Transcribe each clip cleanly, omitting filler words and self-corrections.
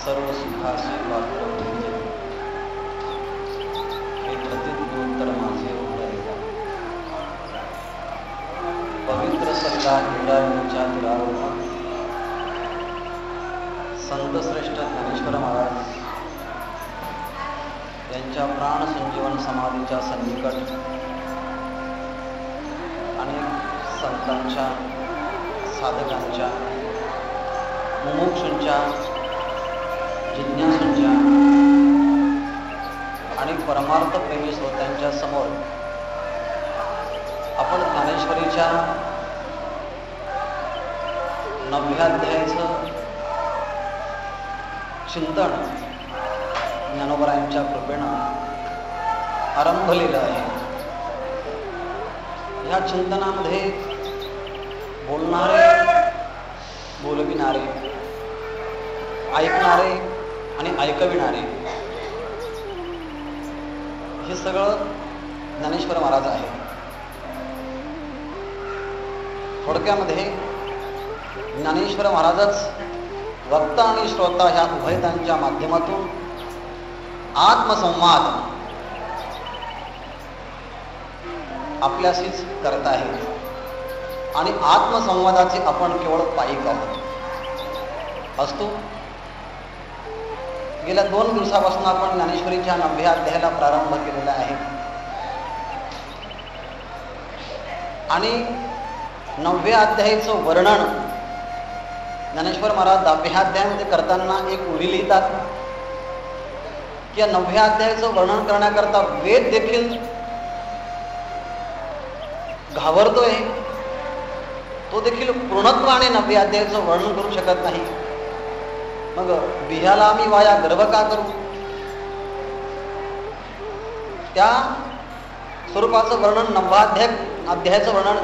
सर्व सुखाचे वाटप म्हणजे हे प्रतिज्ञोत्तर माझे उघडायचा पवित्र सल्ला क्रीडांच्या तीरावर संतश्रेष्ठ ज्ञानेश्वर महाराज यांच्या प्राण संजीवन समाधीच्या सन्निकट अनेक संतांच्या साधकांच्या मुमुक्षूंच्या जिज्ञासूंच्या आणि परमार्थ प्रेमी श्रोत्यांच्या समोर आपण ज्ञानेश्वरीच्या 9व्या अध्यायाचं चिंतन ज्ञानोबरायांच्या कृपेनं आरंभलेलं आहे. ह्या चिंतनामध्ये बोलणारे, बोलविणारे, ऐकणारे आणि ऐकविणारे हे सगळं ज्ञानेश्वर महाराज आहे. थोडक्यामध्ये ज्ञानेश्वर महाराजच वक्ता आणि श्रोता ह्या उभयतांच्या माध्यमातून आत्मसंवाद आपल्याशीच करत आहेत आणि आत्मसंवादाचे आपण केवळ पाईक आहोत असतो. गेल्या 2 दिवसापासून आपण ज्ञानेश्वरीच्या 9व्या अध्यायाला प्रारंभ केलेला आहे आणि 9व्या अध्यायाचं वर्णन ज्ञानेश्वर महाराज 10व्या अध्यायामध्ये करताना एक ओळी लिहितात की या 9व्या अध्यायाचं वर्णन करण्याकरता वेद देखील घाबरतोय. तो देखील पूर्णत्वाने 9व्या अध्यायाचं वर्णन करू शकत नाही. मग बिह्याला मी वाया गर्भ का करू? त्या स्वरूपाचं वर्णन 9व्या अध्यायाचं वर्णन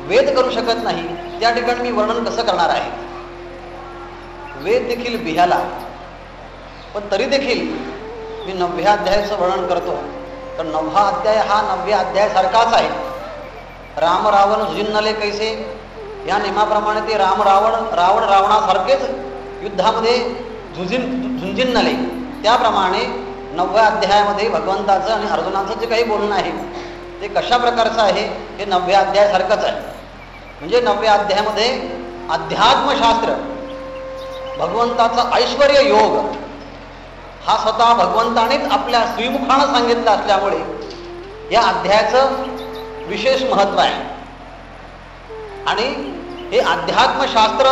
वेद करू शकत नाही. त्या ठिकाणी मी वर्णन कसं करणार आहे? वेद देखील बिह्याला, पण तरी देखील मी 9व्या अध्यायाचं वर्णन करतो. तर 9हा अध्याय हा 9व्या अध्यायासारखाच आहे. राम रावण झुंजले कैसे या नियमाप्रमाणे ते राम रावण रावणासारखेच युद्धामध्ये झुंजिनले. त्याप्रमाणे 9व्या अध्यायामध्ये भगवंताचं आणि अर्जुनाचं जे काही बोलणं आहे ते कशा प्रकारचं आहे हे 9व्या अध्यायासारखंच आहे. म्हणजे 9व्या अध्यायामध्ये अध्यात्मशास्त्र, भगवंताचा ऐश्वर्य योग हा स्वतः भगवंतानेच आपल्या श्रीमुखानं सांगितलं असल्यामुळे या अध्यायाचं विशेष महत्व आहे. आणि हे अध्यात्मशास्त्र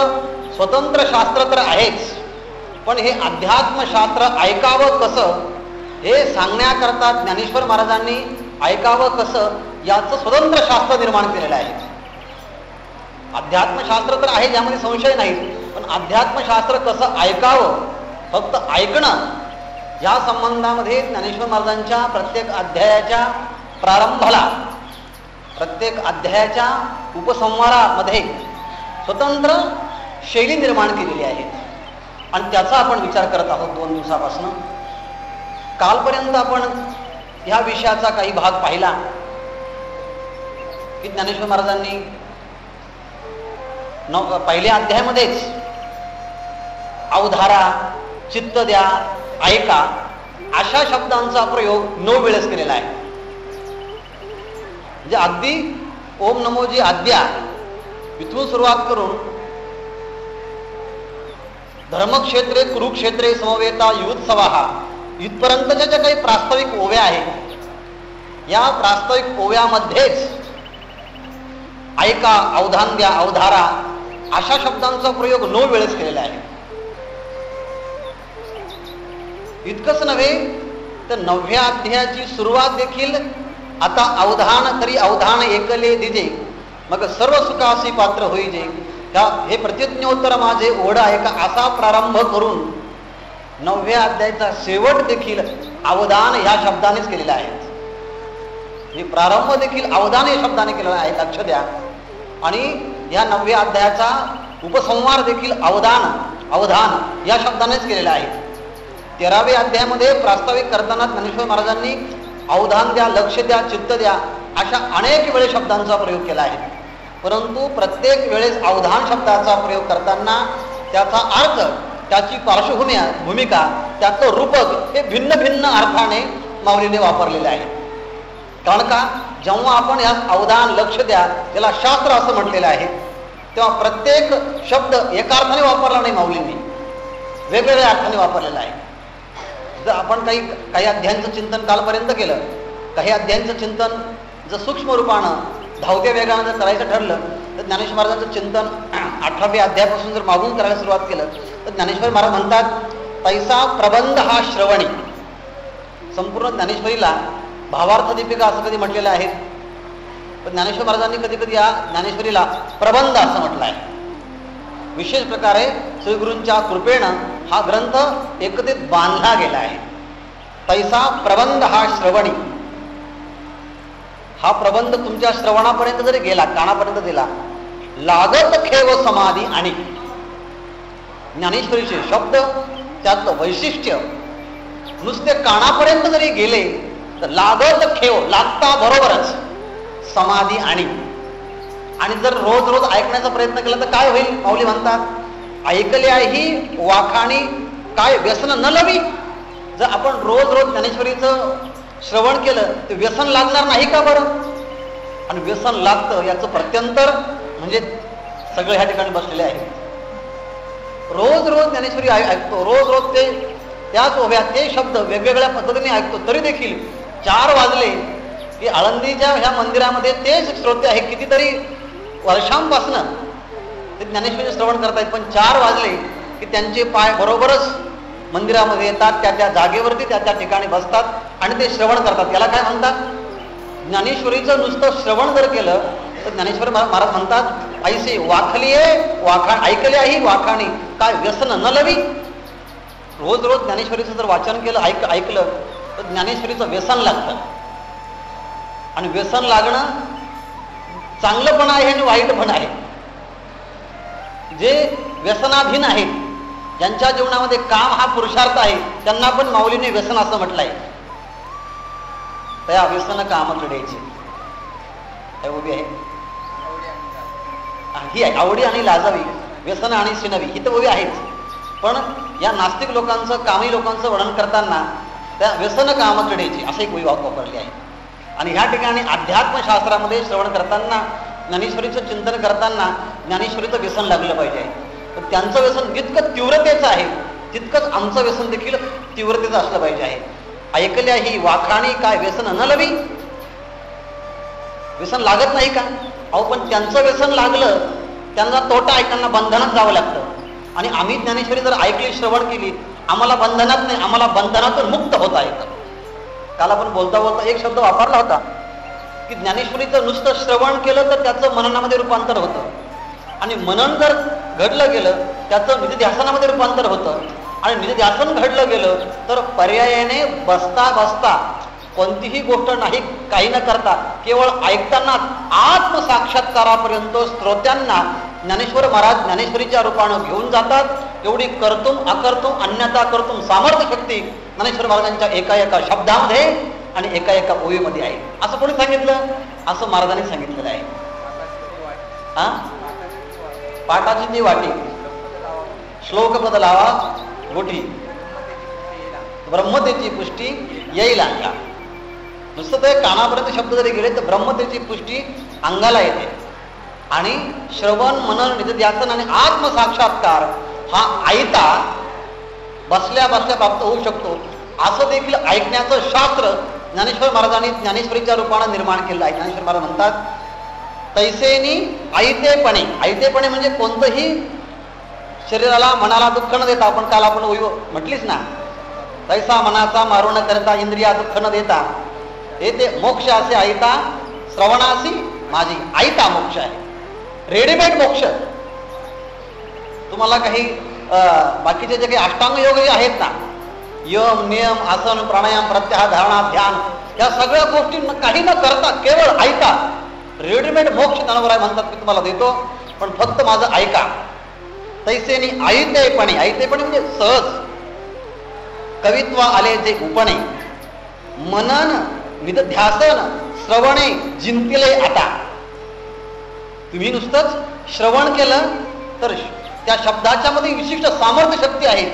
स्वतंत्र शास्त्र तर आहेच, पण हे अध्यात्मशास्त्र ऐकावं कसं हे सांगण्याकरता ज्ञानेश्वर महाराजांनी ऐकावं कसं याचं स्वतंत्र शास्त्र निर्माण केलेलं आहे. अध्यात्मशास्त्र तर आहे यामध्ये संशय नाही, पण अध्यात्मशास्त्र कसं ऐकावं, फक्त ऐकणं या संबंधामध्ये ज्ञानेश्वर महाराजांच्या प्रत्येक अध्यायाच्या प्रारंभाला, प्रत्येक अध्यायाच्या उपसंहारामध्ये स्वतंत्र शैली निर्माण केलेली आहे आणि त्याचा आपण विचार करत आहोत 2 दिवसापासून. कालपर्यंत आपण ह्या विषयाचा काही भाग पाहिला की ज्ञानेश्वर महाराजांनी पहिल्या अध्यायामध्येच अवधारा, चित्त द्या, ऐका अशा शब्दांचा प्रयोग 9 वेळेस केलेला आहे. म्हणजे अगदी ओम नमोजी आद्या इथून सुरुवात करून धर्मक्षेत्रे कुरुक्षेत्रे समवेता युत्सवाहा इथपर्यंतच्या ज्या काही प्रास्ताविक ओव्या आहेत या प्रास्ताविक ओव्यामध्येच ऐका, अवधान द्या, अवधारा अशा शब्दांचा प्रयोग 9 वेळेस केलेला आहे. इतकंच नव्हे तर 9व्या अध्यायाची सुरुवात देखील आता अवधान तरी अवधान एकले दिजे मग सर्व सुखासी पात्र होईजे, हे प्रतिज्ञोत्तर माझे ओढ आहे का असा प्रारंभ करून 9व्या अध्यायाचा शेवट देखील अवधान या शब्दानेच केलेला आहे. हे प्रारंभ देखील अवधान या शब्दाने केलेला आहे, लक्ष द्या. आणि या 9व्या अध्यायाचा उपसंहार देखील अवधान या शब्दानेच केलेला आहे. 13व्या अध्यायामध्ये प्रास्ताविक करताना ज्ञानेश्वर महाराजांनी अवधान द्या, लक्ष द्या, चित्त द्या अशा अनेक वेळेस शब्दांचा प्रयोग केला आहे. परंतु प्रत्येक वेळेस अवधान शब्दाचा प्रयोग करताना त्याचा अर्थ, त्याची भूमिका, त्याचं रूपक हे भिन्न भिन्न अर्थाने माऊलीने वापरलेले आहे. कारण का जेव्हा आपण या अवधान लक्ष द्या त्याला शास्त्र असं म्हटलेलं आहे, तेव्हा प्रत्येक शब्द एका अर्थाने वापरला नाही, माऊलींनी वेगवेगळ्या अर्थाने वापरलेला आहे. जर आपण काही अध्यायांचं चिंतन कालपर्यंत केलं, काही अध्यायांचं चिंतन जर सूक्ष्म रूपानं धावत्या वेगानं जर करायचं ठरलं तर ज्ञानेश्वर महाराजांचं चिंतन 18व्या अध्यायापासून जर मागून करायला सुरुवात केलं तर ज्ञानेश्वर महाराज म्हणतात तैसा प्रबंध हा श्रवणी. संपूर्ण ज्ञानेश्वरीला भावार्थ दीपिका असं कधी म्हटलेलं आहे, पण ज्ञानेश्वर महाराजांनी कधी कधी या ज्ञानेश्वरीला प्रबंध असं म्हटलं आहे. विशेष प्रकारे श्रीगुरूंच्या कृपेनं हा ग्रंथ एकत्रित बांधला गेला आहे. तैसा प्रबंध हा श्रवणी. हा प्रबंध तुमच्या श्रवणापर्यंत जरी गेला, कानापर्यंत गेला, लागत खेव समाधी आणि ज्ञानेश्वरीचे शब्द, त्यातलं वैशिष्ट्य नुसते कानापर्यंत जरी गेले तर लागत खेव, लागता बरोबरच समाधी आणि जर रोज रोज ऐकण्याचा प्रयत्न केला तर काय होईल? माऊली म्हणतात ऐकल्या ही वाखाणी काय व्यसन न लवी. जर आपण रोज रोज ज्ञानेश्वरीचं श्रवण केलं तर व्यसन लागणार नाही का बरं? आणि व्यसन लागतं याचं प्रत्यंतर म्हणजे सगळे ह्या ठिकाणी बसलेले आहेत. रोज रोज ज्ञानेश्वरी ऐकतो, रोज रोज त्याच ओव्या ते शब्द वेगवेगळ्या पद्धतीने ऐकतो, तरी देखील 4 वाजले की आळंदीच्या ह्या मंदिरामध्ये तेच श्रोते आहेत, कितीतरी वर्षांपासनं ते ज्ञानेश्वरी श्रवण करतायत, पण 4 वाजले की त्यांचे पाय बरोबरच मंदिरामध्ये येतात, त्या जागेवरती त्या ठिकाणी बसतात आणि ते श्रवण करतात. याला काय म्हणतात? ज्ञानेश्वरीचं नुसतं श्रवण जर केलं तर ज्ञानेश्वर महाराज म्हणतात ऐसे वाखलिये ऐकले आहे वाखाणी काय व्यसन न लवी. रोज रोज ज्ञानेश्वरीचं जर वाचन केलं, ऐकलं तर ज्ञानेश्वरीचं व्यसन लागतं. आणि व्यसन लागणं चांगलं पण आहे आणि वाईट पण आहे. जे व्यसनाधीन आहेत, ज्यांच्या जीवनामध्ये काम हा पुरुषार्थ आहे, त्यांना पण माऊलीने व्यसन असं म्हटलंय. त्या व्यसन काम क्रीडेची उभी आहे, ही आहे आवडी आणि लाजावी, व्यसन आणि सिनवी, ही तर उभी आहेच. पण या नास्तिक लोकांचं, कामी लोकांचं वर्णन करताना त्या व्यसन काम क्रीडेची असं एक वापरली आहे. आणि ह्या ठिकाणी अध्यात्मशास्त्रामध्ये श्रवण करताना, ज्ञानेश्वरीचं चिंतन करताना ज्ञानेश्वरीचं व्यसन लागलं पाहिजे. पण त्यांचं व्यसन जितकं तीव्रतेचं आहे तितकंच आमचं व्यसन देखील तीव्रतेचं असलं पाहिजे आहे. ऐकल्या ही वाखाणी काय व्यसन न लवी. व्यसन लागत नाही का? अहो पण त्यांचं व्यसन लागलं, त्यांना तोटा ऐकांना बंधनात जावं लागतं. आणि आम्ही ज्ञानेश्वरी जर ऐकली, श्रवण केली, आम्हाला बंधनात नाही, आम्हाला बंधनातून मुक्त होता येतं. काल आपण बोलता बोलता एक शब्द वापरला होता की ज्ञानेश्वरीचं नुसतं श्रवण केलं तर त्याचं मननामध्ये रूपांतर होतं, आणि मनन जर घडलं गेलं त्याचं निधिध्यासनामध्ये रूपांतर होतं. आणि निधिध्यासन घडलं गेलं तर पर्यायाने बसता बसता कोणतीही गोष्ट नाही, काही न करता केवळ ऐकताना आत्मसाक्षात्कारापर्यंत श्रोत्यांना ज्ञानेश्वर महाराज ज्ञानेश्वरीच्या रूपानं घेऊन जातात. एवढी कर्तुम अकर्तुम अन्यथा कर्तुम सामर्थ्य शक्ती ज्ञानेश्वर महाराजांच्या एका एका शब्दामध्ये आणि एका एका ओवीमध्ये आहे. असं कोणी सांगितलं? असं महाराजांनी सांगितलेलं आहे. पाठाची ती वाटी, श्लोक बदलावा गोठी, ब्रह्मतेची पुष्टी येईल अंगा. नुसतं ते कानापर्यंत शब्द जरी गेले तर ब्रह्मतेची पुष्टी अंगाला येते. आणि श्रवण, मनन, निधिध्यासन आणि आत्मसाक्षात्कार हा आयता बसल्या बसल्या प्राप्त होऊ शकतो. असं देखील ऐकण्याचं शास्त्र ज्ञानेश्वर महाराजांनी ज्ञानेश्वरीच्या रूपानं निर्माण केलं आहे. ज्ञानेश्वर महाराज म्हणतात तैसेनी ऐतेपणे. ऐतेपणे म्हणजे कोणतंही शरीराला, मनाला दुःख न देता, आपण काल आपण म्हटलीच ना, तैसा मनाचा मारू न करता, इंद्रिया दुःख न देता, येते मोक्ष असे ऐता श्रवणासी माझी. ऐता मोक्ष आहे, रेडीमेड मोक्ष. तुम्हाला काही बाकीचे जे काही अष्टांग योग आहेत ना, यम नियम आसन प्राणायाम प्रत्याहार धारणा ध्यान, या सगळ्या गोष्टी काही न करता केवळ ऐका रेडीमेड मोक्ष ज्ञानोबराय म्हणतात मी तुम्हाला देतो, पण फक्त माझं ऐका. तैसेनी ऐतेपणी, ऐतेपणी म्हणजे सहज. कवित्व आले जे उपणे, मनन निधध्यासन श्रवणे जिंकले आता. तुम्ही नुसतंच श्रवण केलं तर त्या शब्दाच्या मध्ये विशिष्ट सामर्थ्य शक्ती आहे,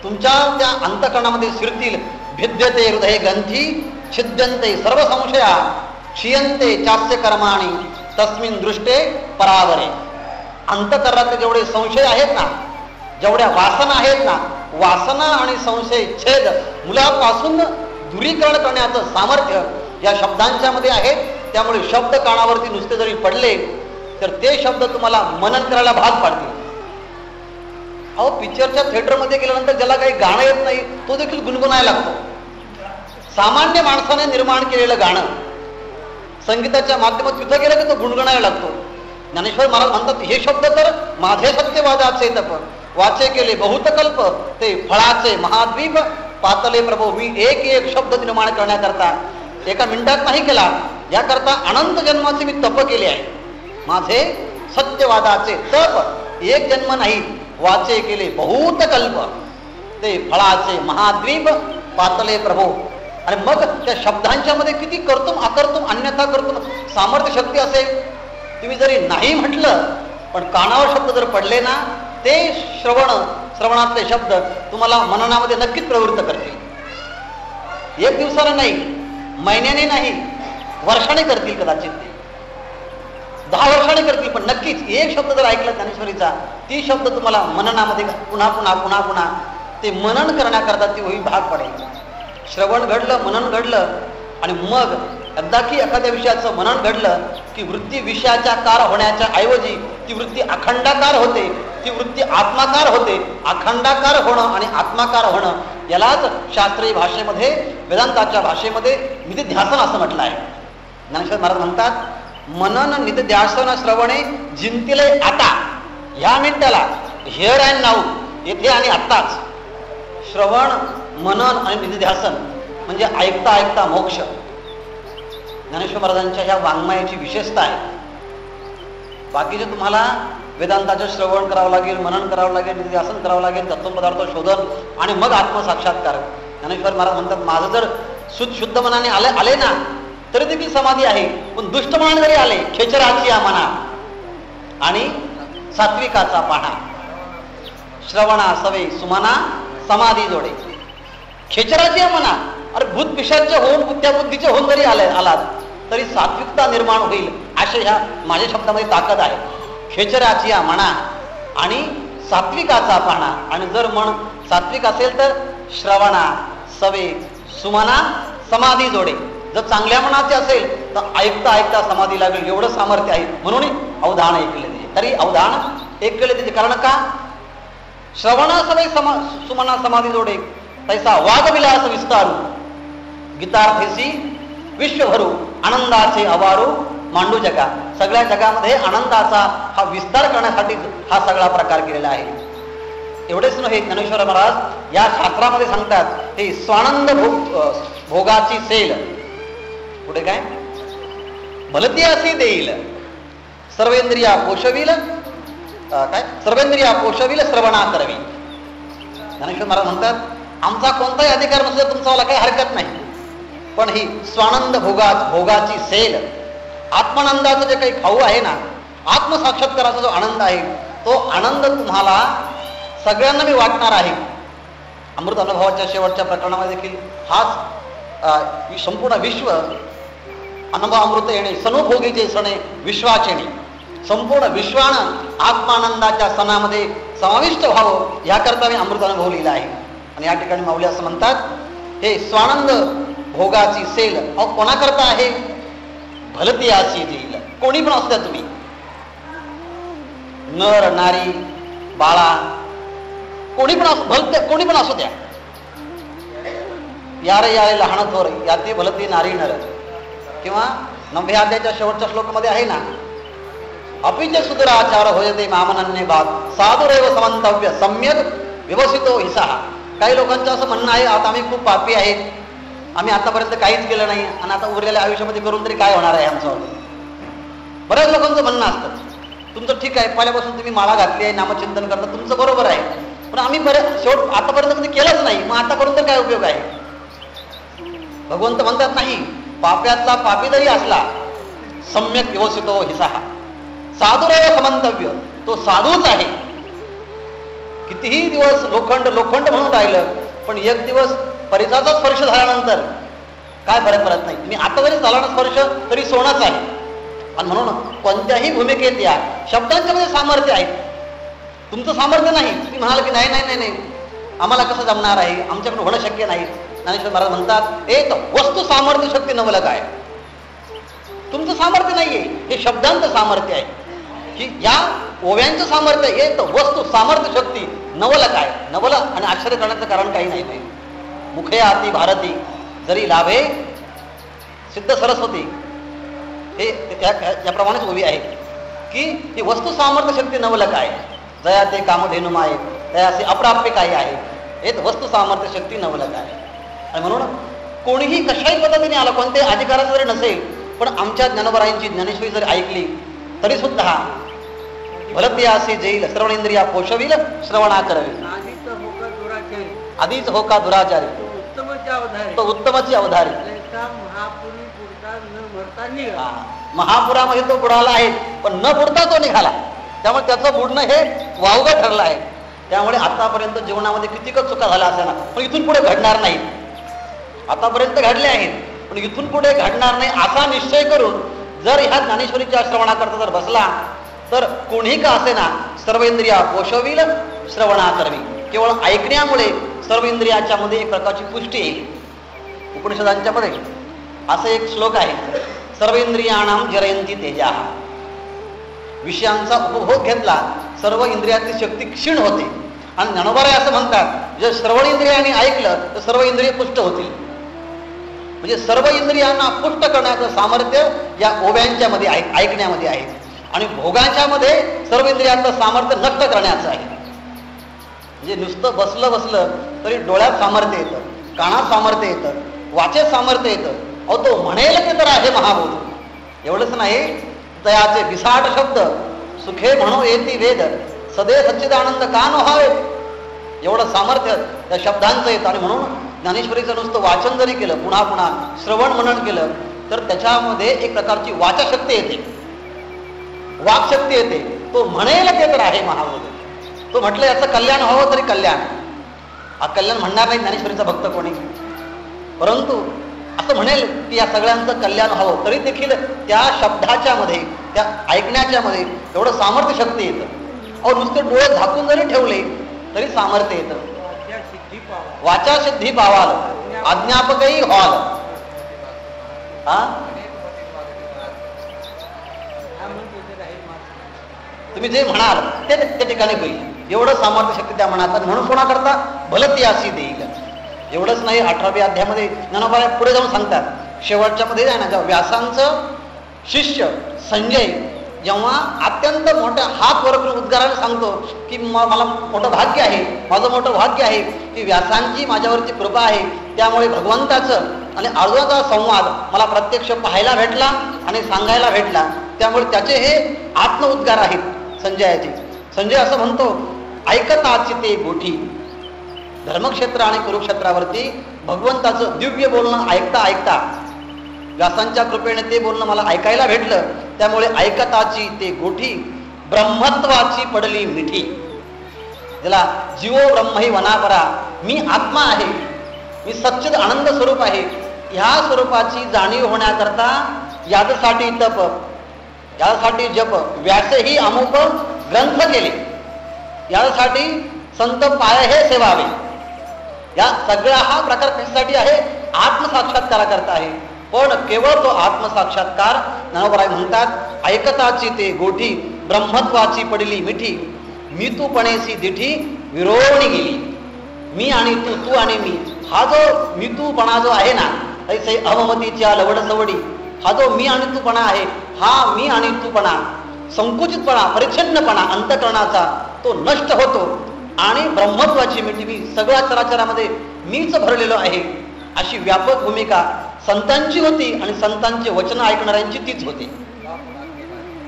तुमच्या त्या अंतःकरणामध्ये शिरतील. भिद्यते हृदय ग्रंथी छिद्यन्ते सर्व संशया क्षीयन्ते चास्य कर्माणि तस्मिन् दृष्टे परावरे. अंतःकरणातले जेवढे संशय आहेत ना, जेवढ्या वासना आहेत ना, वासना आणि संशय छेद मुलापासून दूरीकरण करण्याचं सामर्थ्य या शब्दांच्या मध्ये आहे. त्यामुळे शब्द कानावरती नुसते जरी पडले तर ते शब्द तुम्हाला मनन करायला भाग पाडतील. अहो, पिक्चरच्या थिएटरमध्ये गेल्यानंतर ज्याला काही गाणं येत नाही तो देखील गुणगुणायला लागतो. सामान्य माणसाने निर्माण केलेलं गाणं संगीताच्या माध्यमात तिथं गेलं की तो गुणगुणायला लागतो. ज्ञानेश्वर महाराज म्हणतात, हे शब्द तर माझे सत्यवादाचे तप वाचे केले बहुत कल्प, ते फळाचे महाद्वीप पातले प्रभू. मी एक एक शब्द निर्माण करण्याकरता एका मिनिटात नाही केला, याकरता अनंत जन्माचे मी तप केले आहे. माझे सत्यवादाचे तप एक जन्म नाही, वाचे केले बहुत कल्प, ते फळाचे महाद्वीप पातले प्रभू. आणि मग त्या शब्दांच्या मध्ये किती कर्तुम अकर्तुम अन्यथा कर्तुम सामर्थ्य शक्ती असेल. तुम्ही जरी नाही म्हटलं पण कानावर शब्द जर पडले ना, ते श्रवणातले शब्द तुम्हाला मननामध्ये नक्कीच प्रवृत्त करतील. एक दिवसाला नाही, महिन्याने नाही, वर्षाने करतील. कदाचित ते 10 वर्षाने करतील, पण नक्कीच एक शब्द जर ऐकला ज्ञानेश्वरीचा, ती शब्द तुम्हाला मननामध्ये पुन्हा पुन्हा पुन्हा पुन्हा ते मनन करण्याकरता ती होई भाग पडेल. श्रवण घडलं, मनन घडलं, आणि मग एकदा की एखाद्या विषयाचं मनन घडलं की वृत्ती विषयाच्या होण्याच्या ऐवजी ती वृत्ती अखंडाकार होते, ती वृत्ती आत्माकार होते. अखंडाकार होणं आणि आत्माकार होणं यालाच शास्त्रीय भाषेमध्ये, वेदांताच्या भाषेमध्ये निधिध्यासन असं म्हटलं आहे. ज्ञानेश्वर महाराज म्हणतात, मनन निधिध्यासन श्रवणे जिंकले आता. ह्या मिनिटाला, हिअर अँड नाऊ, येथे आणि आत्ताच. श्रवण, मनन आणि निधिध्यासन म्हणजे ऐकता ऐकता मोक्ष. ज्ञानेश्वर महाराजांच्या ह्या वाङ्मयाची विशेषता आहे. बाकीचे तुम्हाला वेदांताचं श्रवण करावं लागेल, मनन करावं लागेल, निधिध्यासन करावं लागेल, तत्वपदार्थ शोधन आणि मग आत्मसाक्षात्कार. ज्ञानेश्वर महाराज म्हणतात, माझं जर शुद्ध मनाने आले ना तरी देखील समाधी आहे, पण दुष्ट मनाने जरी आले, खेचराची या मना आणि सात्विकाचा पाणा. श्रवणा सवे सुमना समाधी जोडे. खेचराची या मना, अरे भूत पिशाच होऊन त्या बुद्धीचे होऊन जरी आलात तरी सात्विकता निर्माण होईल, अशा ह्या माझ्या शब्दामध्ये ताकद आहे. खेचराची या मना आणि सात्विकाचा पाणा. आणि जर मन सात्विक असेल तर श्रवणा सवे सुमना समाधी जोडे. जर चांगल्या मनाचे असेल तर ऐकता ऐकता समाधी लागेल, एवढं सामर्थ्य आहे. म्हणून अवधान ऐकले त्याचे. तरी अवधान ऐकले त्याचे कारण का? श्रवणा सवे सुमना समाधी जोडे तैसा वागविलास विस्तारू, गीतार्थेसी विश्वभरू आनंदाचे अवारू मांडू जगा. सगळ्या जगामध्ये आनंदाचा हा विस्तार करण्यासाठी हा सगळा प्रकार केलेला आहे. एवढेच नव्हे, ज्ञानेश्वर महाराज या शास्त्रामध्ये सांगतात, हे स्वानंद भोगाची सेल. पुढे काय? भलती असे देईल सर्वेंद्रिया पोषविल, काय सर्वेंद्रिया पोषविल श्रवणा करवी. ज्ञानेश्वर महाराज म्हणतात, आमचा कोणताही अधिकार नसतो, तुमचा काही हरकत नाही, पण ही स्वानंद भोगाची सेल, आत्मानंदाचं जे काही खाऊ आहे ना, आत्मसाक्षात्काराचा जो आनंद आहे, तो आनंद तुम्हाला सगळ्यांना मी वाटणार आहे. अमृत अनुभवाच्या शेवटच्या प्रकरणामध्ये देखील हाच संपूर्ण विश्व अनुभव अमृत येणे सनुभोगीचे सणे विश्वाचेणे, संपूर्ण विश्वानं आत्मानंदाच्या सणामध्ये समाविष्ट व्हावं याकरता मी अमृत अनुभव लिहिला आहे. आणि या ठिकाणी माऊली असं म्हणतात, हे स्वानंद भोगाची सेल अहो कोणाकरता आहे? भलती अशी देईल. कोणी पण असू द्या तुम्ही, नर नारी बाळा, कोणी पण असू द्या, यारे यारे लहान थोर याती भलती नारी नर, किंवा 9व्या अध्यायाच्या शेवटच्या श्लोकामध्ये आहे ना, अपिच सुदराचार होयते मामनन्य बाब साधुरेव समंतव्य सम्यक व्यवसितो हिसा. काही लोकांचं असं म्हणणं आहे, आता आम्ही खूप पापी आहेत, आम्ही आतापर्यंत काहीच केलं नाही आणि आता उरलेल्या आयुष्यामध्ये करून तरी काय होणार आहे आमचं. बऱ्याच लोकांचं म्हणणं असतं, तुमचं ठीक आहे, पहिल्यापासून तुम्ही माळा घातली आहे, नामचिंतन करता, तुमचं बरोबर आहे, पण आम्ही शेवट आतापर्यंत कधी केलंच नाही, मग आता करून तर काय उपयोग आहे. भगवंत म्हणतात नाही, पाप्यातला पापी जरी असला सम्यक व्यवस्थितो हिसा, साधुरेव समंतव्य, तो साधूच आहे. कितीही दिवस लोखंड लोखंड म्हणून राहिलं, पण एक दिवस परिसाचा स्पर्श झाल्यानंतर काय फरक पडत नाही. मी आता जरी झाला ना स्पर्श तरी सोनाच आहे. आणि म्हणून कोणत्याही भूमिकेत या शब्दांच्या मध्ये सामर्थ्य आहे. तुमचं सामर्थ्य नाही, तुम्ही म्हणाल की नाही नाही नाही नाही आम्हाला कसं जमणार आहे, आमच्याकडून होणं शक्य नाही. ज्ञानेश्वर महाराज म्हणतात, एक वस्तू सामर्थ्य शक्ती नवलक आहे. तुमचं सामर्थ्य नाहीये, हे शब्दांचं सामर्थ्य आहे. की या ओव्यांचं सामर्थ्य, एक वस्तू सामर्थ्य शक्ती नवलक आहे. नवल आणि आश्चर्य करण्याचं कारण काही नाही. मुखे आती भारती जरी लाभे सिद्ध सरस्वती, हे याप्रमाणेच ओवी आहे की ही वस्तू सामर्थ्य शक्ती नवलक आहे. जया ते कामधेनु माये तयासे अप्राप्य काही आहे, हे वस्तू सामर्थ्य शक्ती नवलक आहे. आणि म्हणून कोणीही कशाही पद्धतीने आलं, कोणत्याही अधिकारात जरी नसेल, पण आमच्या ज्ञानोबरायांची ज्ञानेश्वरी जरी ऐकली तरी सुद्धा भलती असे जेईल श्रवणेंद्रिया पोषविल श्रवणा करवी, आधीच हो का दुराचारी, तो उत्तमची अवधारी. महापुरामध्ये तो बुडाला आहे, पण न बुडता तो निघाला. त्यामुळे त्याचं बुडणं हे वावगं ठरलं आहे. त्यामुळे आतापर्यंत जीवनामध्ये कितीकच चुका झाल्या असेल ना, पण इथून पुढे घडणार नाही. आतापर्यंत घडले आहेत, पण इथून पुढे घडणार नाही असा निश्चय करून जर ह्या ज्ञानेश्वरीच्या श्रवणाकरता जर बसला, तर कोणी का असे ना सर्व इंद्रिया पोषविल श्रवणा करवी. केवळ ऐकण्यामुळे सर्व इंद्रियाच्या मध्ये एक प्रकारची पुष्टी येईल. उपनिषदांच्या मध्ये असं एक श्लोक आहे, सर्व इंद्रियाणाम जरयंती तेजा. विषयांचा उपभोग घेतला सर्व इंद्रियाची शक्ती क्षीण होते. आणि ज्ञानोबाराय असं म्हणतात, जर श्रवण इंद्रियाने ऐकलं तर सर्व इंद्रिय पुष्ट होतील. म्हणजे सर्व इंद्रियांना पुष्ट करण्याचं सामर्थ्य या ओव्यांच्या मध्ये आहे, ऐकण्यामध्ये आहे. आणि भोगाच्या मध्ये सर्व इंद्रियांचं सामर्थ्य नष्ट करण्याचं आहे. म्हणजे नुसतं बसलं तरी डोळ्यात सामर्थ्य येतं, कानात सामर्थ्य येतं, वाचेत सामर्थ्य येतं. अहो तो म्हणेल ते तर आहे महाबोध. एवढंच नाही, तयाचे विसाट शब्द सुखे म्हणू येती वेद सदैव सच्चिदानंद का न व्हावे, एवढं सामर्थ्य त्या शब्दांचं येतं. आणि म्हणून ज्ञानेश्वरीचं नुसतं वाचन जरी केलं, पुन्हा पुन्हा श्रवण मनन केलं, तर त्याच्यामध्ये एक प्रकारची वाचाशक्ती येते, वाक्शक्ती येते. तो म्हणेल ते तर आहे महाबोध. तो म्हटलं याचं कल्याण व्हावं तरी कल्याण. कल्याण म्हणणार नाही ज्ञानेश्वरीचा भक्त कोणी, परंतु असं म्हणेल की या सगळ्यांचं कल्याण व्हावं, तरी देखील त्या शब्दाच्या मध्ये, त्या ऐकण्याच्या मध्ये एवढं सामर्थ्य शक्ती येतं. अहो नुसते डोळे झाकून जरी ठेवले तरी सामर्थ्य येतं. वाचा सिद्धी पावाल अज्ञापकही व्हाल. तुम्ही जे म्हणाल ते त्या ठिकाणी होईल, एवढं सामर्थ्य शक्ती त्या मनात. म्हणून कोणा करता भलती अशी देईल. एवढंच नाही, 18व्या अध्यायामध्ये ज्ञानोबा पुढे जाऊन सांगतात, शेवटच्या मध्ये आहे ना, जेव्हा व्यासांचं शिष्य संजय जेव्हा अत्यंत मोठ्या हात वर करून उद्गाराने सांगतो की मला मोठं भाग्य आहे, माझं मोठं भाग्य आहे की व्यासांची माझ्यावरची कृपा आहे, त्यामुळे भगवंताचं आणि अर्जुनाचा संवाद मला प्रत्यक्ष पाहायला भेटला आणि सांगायला भेटला. त्यामुळे त्याचे हे आत्म उद्गार आहेत संजयाचे. संजय असं म्हणतो, ऐकताची ते गोठी. धर्मक्षेत्र आणि कुरुक्षेत्रावरती भगवंताचं दिव्य बोलणं ऐकता ऐकता व्यासांच्या कृपेने ते बोलणं मला ऐकायला भेटलं. त्यामुळे ऐकताची ते गोठी ब्रह्मत्वाची पडली मिठी. ज्याला जीवो ब्रह्मही वनापरा, मी आत्मा आहे, मी सच्चिद आनंद स्वरूप आहे, ह्या स्वरूपाची जाणीव होण्याकरता यासाठी तप, यासाठी जप, व्यासही अमुक ग्रंथ केले, यासाठी संत पाय हे सेवावे. या सगळा हा प्रकार कशासाठी आहे? आत्मसाक्षात्काराकरता आहे. पण केवळ तो आत्मसाक्षात्कार ज्ञानोबराय म्हणतात, ऐकताची ते गोठी ब्रह्मत्वाची पडली मिठी, मी तू पणेसी दिठी विरोणी गेली. मी आणि तू, तू आणि मी, हा जो मी तूपणा जो आहे ना, ऐसे अवमतीच्या लवड सवडी, हा जो मी आणि तूपणा आहे, हा मी आणि तूपणा, संकुचितपणा, परिच्छिन्नपणा अंतःकरणाचा तो नष्ट होतो आणि ब्रह्मत्वाची म्हणजे मी सगळ्या चराचरामध्ये मीच भरलेलो आहे, अशी व्यापक भूमिका संतांची होती आणि संतांचे वचन ऐकणाऱ्यांची तीच होती.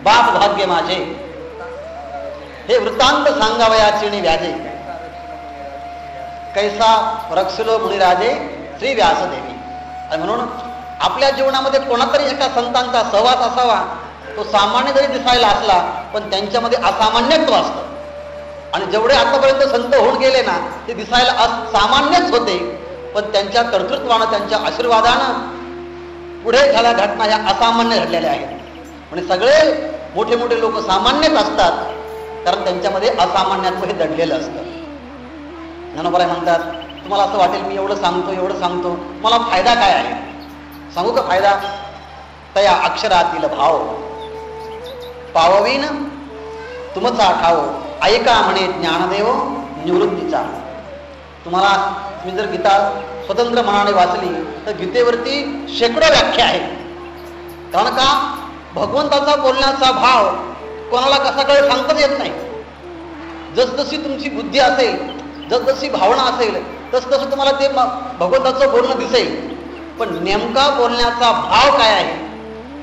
बाप भाग्य माझे हे वृत्तांत सांगावयाचे व्याजे, कैसा रक्षलो मुनिराजे श्री व्यासदेवी. आणि म्हणून आपल्या जीवनामध्ये कोणातरी एका संतांचा सहवास असावा. तो सामान्य जरी दिसायला असला पण त्यांच्यामध्ये असामान्यत्व असतं. आणि जेवढे आतापर्यंत संत होऊन गेले ना, ते दिसायला सामान्यच होते, पण त्यांच्या कर्तृत्वानं, त्यांच्या आशीर्वादानं पुढे झाल्या घटना ह्या असामान्य घडलेल्या आहेत. म्हणजे सगळे मोठे मोठे लोक सामान्यच असतात, कारण त्यांच्यामध्ये असामान्यत्व हे दडलेलं असतं. ज्ञानोबा म्हणतात, तुम्हाला असं वाटेल मी एवढं सांगतो, मला फायदा काय आहे? सांगू का फायदा? तया अक्षरातील भाव पाववीन तुमचा ठाव, ऐका म्हणे ज्ञानदेव निवृत्तीचा. तुम्हाला तुम्ही जर गीता स्वतंत्र मनाने वाचली तर गीतेवरती शेकडो व्याख्या आहेत. कारण का भगवंताचा बोलण्याचा भाव कोणाला कसा कळेल सांगताच येत नाही. जसजशी तुमची बुद्धी असेल, जसजशी भावना असेल, तसं तुम्हाला ते भगवंताचं बोलणं दिसेल. पण नेमका बोलण्याचा भाव काय आहे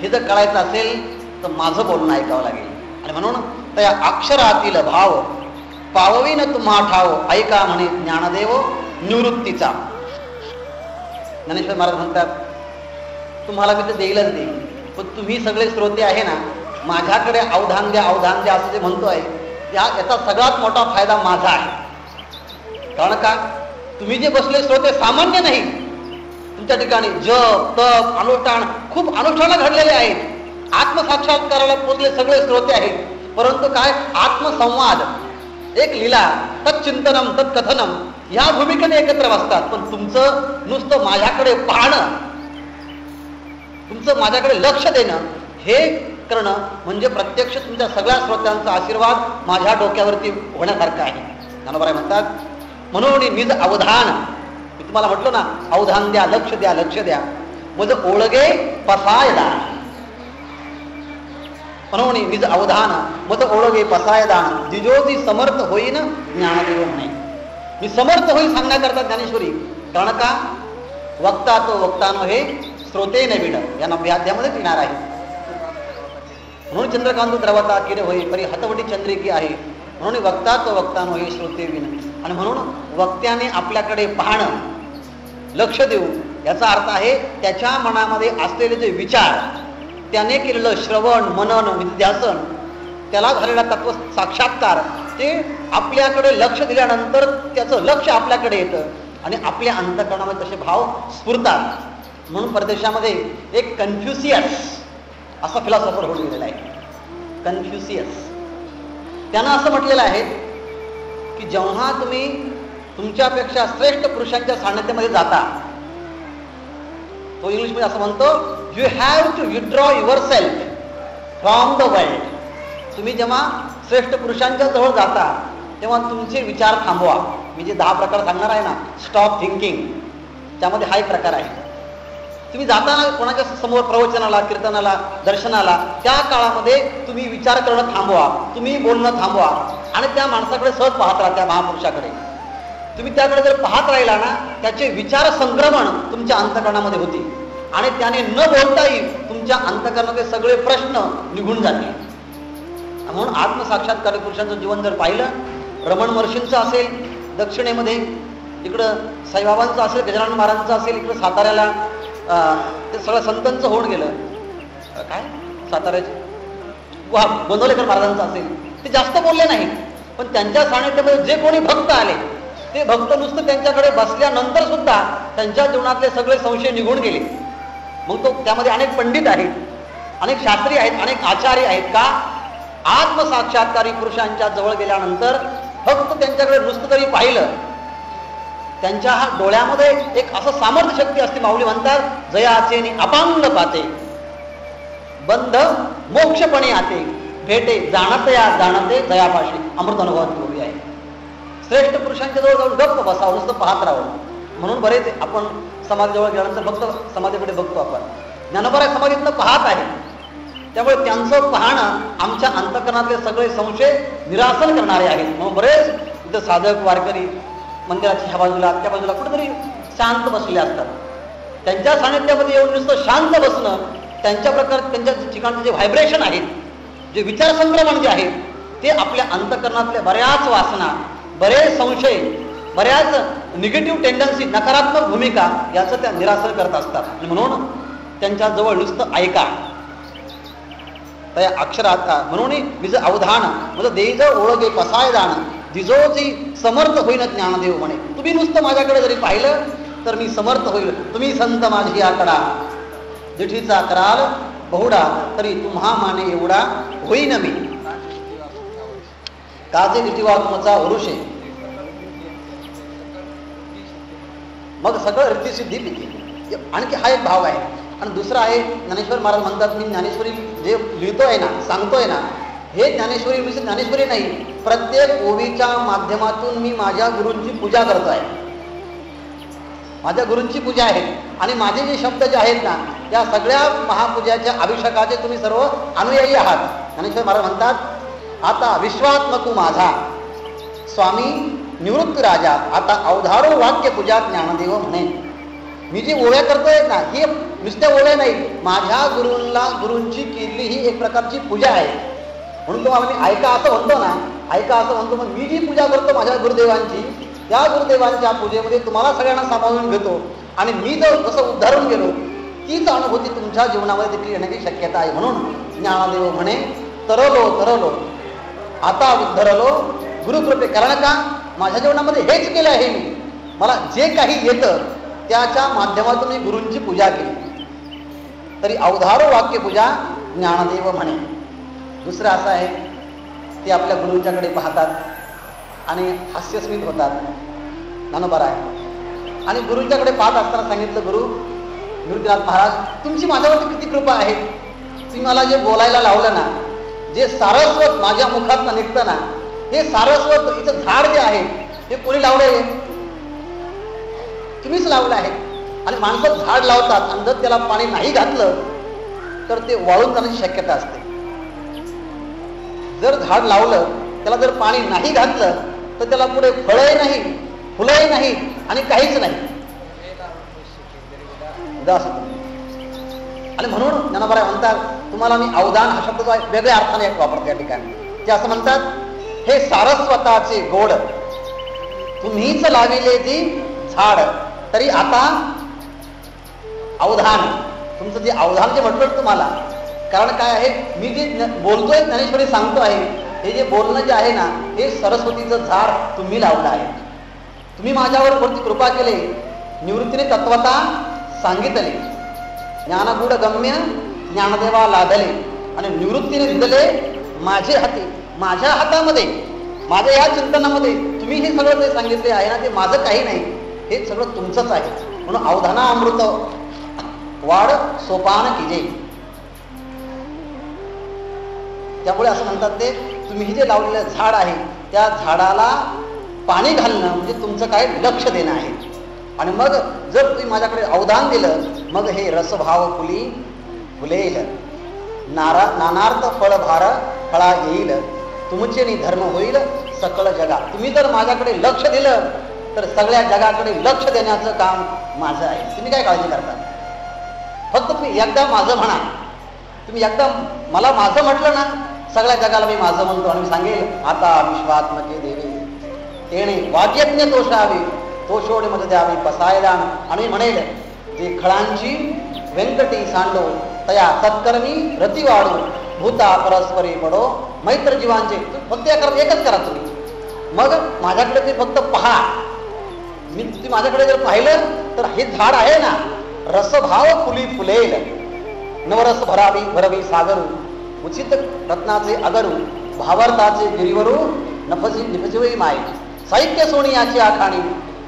हे जर कळायचं असेल तर माझं बोलणं ऐकावं लागेल. आणि म्हणून त्या अक्षरातील भाव पाववीन तुम्हा ठाव, ऐका म्हणे ज्ञानदेव निवृत्तीचा. ज्ञानेश्वर महाराज म्हणतात, तुम्हाला मी तर देईलच देईल, पण तुम्ही सगळे श्रोते आहे ना, माझ्याकडे अवधान द्या असं जे म्हणतोय, याचा सगळ्यात मोठा फायदा माझा आहे. कारण का तुम्ही जे बसले श्रोते सामान्य नाही. तुमच्या ठिकाणी जप तप अनुष्ठान, खूप अनुष्ठान घडलेले आहेत. आत्मसाक्षात्काराला पोचले सगळे श्रोते आहेत. परंतु काय आत्मसंवाद, एक लीला, तत्चिंतनम तत्कथनम या भूमिकेने एकत्र बसतात. पण तुमचं नुसतं माझ्याकडे पाहणं, तुमचं माझ्याकडे लक्ष देणं, हे करणं म्हणजे प्रत्यक्ष तुमच्या सगळ्या श्रोत्यांचा आशीर्वाद माझ्या डोक्यावरती होण्यासारखं आहे. ज्ञानोबा म्हणतात, म्हणून निज अवधान, मी तुम्हाला म्हटलो ना, अवधान द्या, लक्ष द्या, मग ओळगे पसाय दान. म्हणून निज अवधान मत ओळगे पसाय दान, जिजोजी समर्थ होईन ज्ञानदेव म्हणे. मी समर्थ होईल सांगण्याकरता ज्ञानेश्वरी. कारण का वक्ता तो वक्तानो हे श्रोते नवीन या नव्याध्यामध्ये येणार आहे. म्हणून चंद्रकांत द्रवता किरे होई परी हतवटी चंद्रिकी आहे. म्हणून वक्ता तो वक्तानो हे श्रोते विन. आणि म्हणून वक्त्याने आपल्याकडे पाहणं, लक्ष देऊ, याचा अर्थ आहे त्याच्या मनामध्ये असलेले जे विचार, त्याने केलेलं श्रवण मनन विध्यासन, त्याला झालेला तत्व साक्षात्कार, ते आपल्याकडे लक्ष दिल्यानंतर त्याचं लक्ष आपल्याकडे येतं आणि आपल्या अंतःकरणामध्ये तसे भाव स्फुरतात. म्हणून परदेशामध्ये एक कन्फ्युशियस असा फिलॉसॉफर होऊन गेलेला आहे. कन्फ्युशियस त्यानं असं म्हटलेलं आहे की जेव्हा तुम्ही तुमच्यापेक्षा श्रेष्ठ पुरुषांच्या सान्निध्यामध्ये जाता, तो इंग्लिशमध्ये असं म्हणतो, you have to withdraw yourself from the world. तुम्ही जेव्हा श्रेष्ठ पुरुषांच्या जवळ जाता तेव्हा तुमचे विचार थांबवा. मी जे 10 प्रकार सांगणार आहे ना, स्टॉप थिंकिंग, त्यामध्ये हा एक प्रकार आहे. तुम्ही जाताना कोणाच्या समोर प्रवचनाला, कीर्तनाला, दर्शनाला, त्या काळामध्ये तुम्ही विचार करणं थांबवा, तुम्ही बोलणं थांबवा आणि त्या माणसाकडे सहज पाहत राहा. त्या महापुरुषाकडे तुम्ही त्याकडे जर पाहत राहिला ना, त्याचे विचार संक्रमण तुमच्या अंतःकरणामध्ये होते आणि त्याने न बोलताही तुमच्या अंतःकरणाचे सगळे प्रश्न निघून जातील. म्हणून आत्मसाक्षात्कारी पुरुषांचं जीवन जर पाहिलं, रमण महर्षींचं असेल दक्षिणेमध्ये, इकडं साईबाबांचं असेल, गजानन महाराजांचं असेल, इकडं साताऱ्याला ते सगळं संतांचं होऊन गेलं. काय साताऱ्याचे गोंदवलेकर महाराजांचं असेल, ते जास्त बोलले नाही, पण त्यांच्या सानिध्यामध्ये जे कोणी भक्त आले, ते भक्त नुसतं त्यांच्याकडे बसल्यानंतर सुद्धा त्यांच्या जीवनातले सगळे संशय निघून गेले. मग तो त्यामध्ये अनेक पंडित आहेत, अनेक शास्त्री आहेत, अनेक आचार्य आहेत. का? आत्मसाक्षात्कारी पुरुषांच्या जवळ गेल्यानंतर फक्त त्यांच्याकडे नुसतं तरी पाहिलं, त्यांच्या हा डोळ्यामध्ये एक असं सामर्थ्य शक्ती असते. माऊली म्हणतात, जयाचे अपांग पाते बंध मोक्षपणे आते, भेटे जाणते या जाणते दयापाशी. अमृत अनुभवाची बोली आहे. श्रेष्ठ पुरुषांच्या जवळ जाऊन गप्प बसावं, नुसतं पाहत राहावं. म्हणून बरेच आपण समाजाजवळ गेल्यानंतर फक्त समाधीकडे बघतो आपण. ज्ञानोबा समाधीतनं पाहत आहे, त्यामुळे त्यांचं पाहणं आमच्या अंतःकरणातले सगळे संशय निरासन करणारे आहेत. म्हणून बरेच इथं साधक वारकरी मंदिराच्या ह्या बाजूला त्या बाजूला कुठेतरी शांत बसलेले असतात. त्यांच्या सानिध्यामध्ये येऊन नुसतं शांत बसणं, त्यांच्या त्यांच्या ठिकाणचे जे व्हायब्रेशन आहेत, जे विचार संक्रमण जे आहेत, ते आपल्या अंतःकरणातल्या बऱ्याच वासना, बरेच संशय, बऱ्याच निगेटिव्ह टेंडन्सी, नकारात्मक भूमिका याचं त्या निरासन करत असतात. म्हणून त्यांच्या जवळ नुसतं ऐका. त्या अक्षरात म्हणून विज अवधान म्हणजे देज ओळगे पसाय जाण दिजोची समर्थ होईन ज्ञानदेव म्हणे. तुम्ही नुसतं माझ्याकडे जरी पाहिलं तर मी समर्थ होईल. तुम्ही संत माझी आकडा दिठीचा कराल बहुडा तरी तुम्हा माने एवढा होईन मी. काजे दिठीवा तुमचा वरुषे. मग सगळं रिद्धिसिद्धी पिके. आणखी हा एक भाव आहे. आणि दुसरा आहे, ज्ञानेश्वर महाराज म्हणतात, मी ज्ञानेश्वरी जे लिहितोय ना, सांगतोय ना, हे ज्ञानेश्वरी म्हणजे ज्ञानेश्वरी नाही, प्रत्येक ओवीच्या माध्यमातून मी माझ्या गुरूंची पूजा करतोय. माझ्या गुरूंची पूजा आहे. आणि माझे जे शब्द जे आहेत ना, त्या सगळ्या महापूजाच्या अभिषेकाचे तुम्ही सर्व अनुयायी आहात. ज्ञानेश्वर महाराज म्हणतात, आता विश्वात्मकू माझा स्वामी निवृत्ती राजा, आता अवधारो वाक्य पूजा ज्ञानदेव म्हणे. मी जी ओव्या करतोय ना, ही नुसत्या ओव्या नाही, माझ्या गुरूंची केलेली ही एक प्रकारची पूजा आहे. म्हणून तुम्हाला मी ऐका असं म्हणतो ना, ऐका असं म्हणतो. मग मी जी पूजा करतो माझ्या गुरुदेवांची, त्या गुरुदेवांच्या पूजेमध्ये तुम्हाला सगळ्यांना सामावून घेतो. आणि मी जर जसं उद्धारून गेलो, तीच अनुभूती तुमच्या जीवनामध्ये देखील येण्याची शक्यता आहे. म्हणून ज्ञानदेव म्हणे, तरलो आता उद्धरलो गुरुकृपे. कारण का, माझ्या जीवनामध्ये हेच केलं आहे. मी मला जे काही येतं त्याच्या माध्यमातून मी गुरूंची पूजा केली. तरी अवधारो वाक्य पूजा ज्ञानदेव म्हणे. दुसरं असं आहे, ते आपल्या गुरूंच्याकडे पाहतात आणि हास्यस्मित होतात. ज्ञानोबा आहे. आणि गुरूंच्याकडे पाहत असताना सांगितलं, गुरु निवृत्तीनाथ महाराज, तुमची माझ्यावरती किती कृपा आहे. तुम्ही मला जे बोलायला लावलं ना, जे सारस्वत माझ्या मुखात निघतं ना, हे सारस्वत इथं झाड जे आहे हे कोणी लावलंय? तुम्हीच लावलं आहे. आणि माणसं झाड लावतात आणि जर त्याला पाणी नाही घातलं तर ते वाळून जाण्याची शक्यता असते. जर झाड लावलं, त्याला जर पाणी नाही घातलं तर त्याला पुढे फळही नाही, फुलंही नाही आणि काहीच नाही. आणि म्हणून ज्ञानोबा म्हणतात, तुम्हाला मी अवधान हा शब्द जो आहे वेगळ्या अर्थाने वापरतो या ठिकाणी. ते असं म्हणतात, हे सारस्वताचे गोड तुम्हीच लाविले जी झाड, तरी आता अवधान, तुमचं जे अवधान जे म्हटलं तुम्हाला, कारण काय आहे, मी जे बोलतोय ज्ञानेश्वरी सांगतो आहे, हे जे बोलणं जे आहे ना, हे सरस्वतीचं झाड तुम्ही लावलं आहे. तुम्ही माझ्यावर कोणती कृपा केली, निवृत्तीने तत्वता सांगितले, ज्ञानगूढ गम्य ज्ञानदेवा लादले, आणि निवृत्तीने दिले माझे हाती. माझ्या हातामध्ये, माझ्या या चिंतनामध्ये तुम्ही हे सगळं जे सांगितले आहे ना, ते माझं काही नाही, हे सगळं तुमचंच आहे. म्हणून अवधाना अमृत वाढ सोपान किजे. त्यामुळे असं म्हणतात, ते तुम्ही हे जे लावलेलं झाड आहे त्या झाडाला पाणी घालणं म्हणजे तुमचं काय लक्ष देणं आहे. आणि मग जर तुम्ही माझ्याकडे अवधान दिलं, मग हे रसभाव फुली फुलेल, नानार्थ फळ भार फळा येईल, तुमचे नि धर्म होईल सकळ जगा. तुम्ही जर माझ्याकडे लक्ष दिलं तर सगळ्या जगाकडे लक्ष देण्याचं काम माझं आहे. तुम्ही काय काळजी करता? फक्त तुम्ही एकदा माझं म्हणा. तुम्ही एकदा मला माझं म्हटलं ना, सगळ्या जगाला मी माझं म्हणतो आणि सांगेल, आता विश्वात्मके देवे तेणे वाक्यज्ञ तोषावे तोषोडे मध्ये द्यावी पसायदान. आणि म्हणेल, जे खळांची व्यंकटी सांडो तया सत्कर्मी रती वाढो भूता परस्परी पडो मैत्र जीवांचे. फक्त एकच करा तुम्ही. मग माझ्याकडे ते फक्त पहा. मी तुम्ही माझ्याकडे जर पाहिलं तर हे झाड आहे ना, रसभाव फुली फुलेल, नवरस भरवी सागरू, उचित रत्नाचे अगरू, भावार्थाचे गिरीवरू निपजवी माय, साहित्य सोनी याची आखाणी,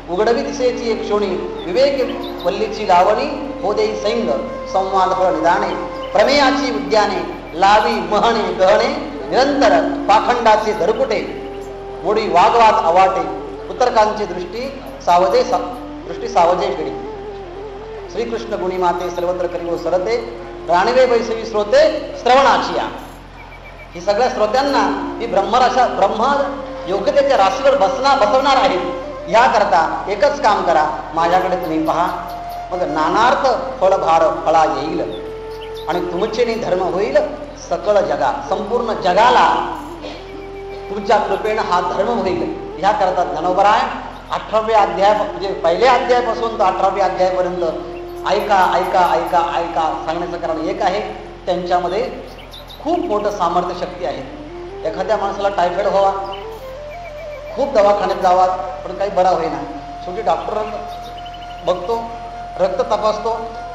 उघडवी दिसेची एक शोणी, विवेक वल्लीची लावणी, होदे सैंग संवाद फळ निदाने, प्रमेयाची उद्याने, लावी महणे गहणे, निरंतर पाखंडाचे धरकुटे, मोडी वागवाद अवाटे, उतरकांची दृष्टी सावधे दृष्टी सावजे करी. श्रीकृष्ण गुणी माते सर्वत्र करी सरते, राणवे बैसवी श्रोते श्रवणाची या. ही सगळ्या श्रोत्यांना ही ब्रह्म योग्यतेच्या राशीवर बसवणार आहेत. ह्याकरता एकच काम करा, माझ्याकडे तुम्ही पहा, मग नानार्थ फळभार फळा येईल आणि तुमचे धर्म होईल सकळ जगा. संपूर्ण जगाला तुमच्या कृपेनं हा धर्म होईल. ह्याकरता ज्ञानोबराय 18व्या अध्याय म्हणजे पहिल्या अध्यायापासून तर 18व्या अध्यायापर्यंत ऐका ऐका ऐका ऐका सांगण्याचं कारण एक आहे, त्यांच्यामध्ये खूप मोठं सामर्थ्य शक्ती आहे. एखाद्या माणसाला टायफॉइड व्हावा, खूप दवाखान्यात जावा, पण काही बरा होईना. शेवटी डॉक्टर बघतो, रक्त तपासतो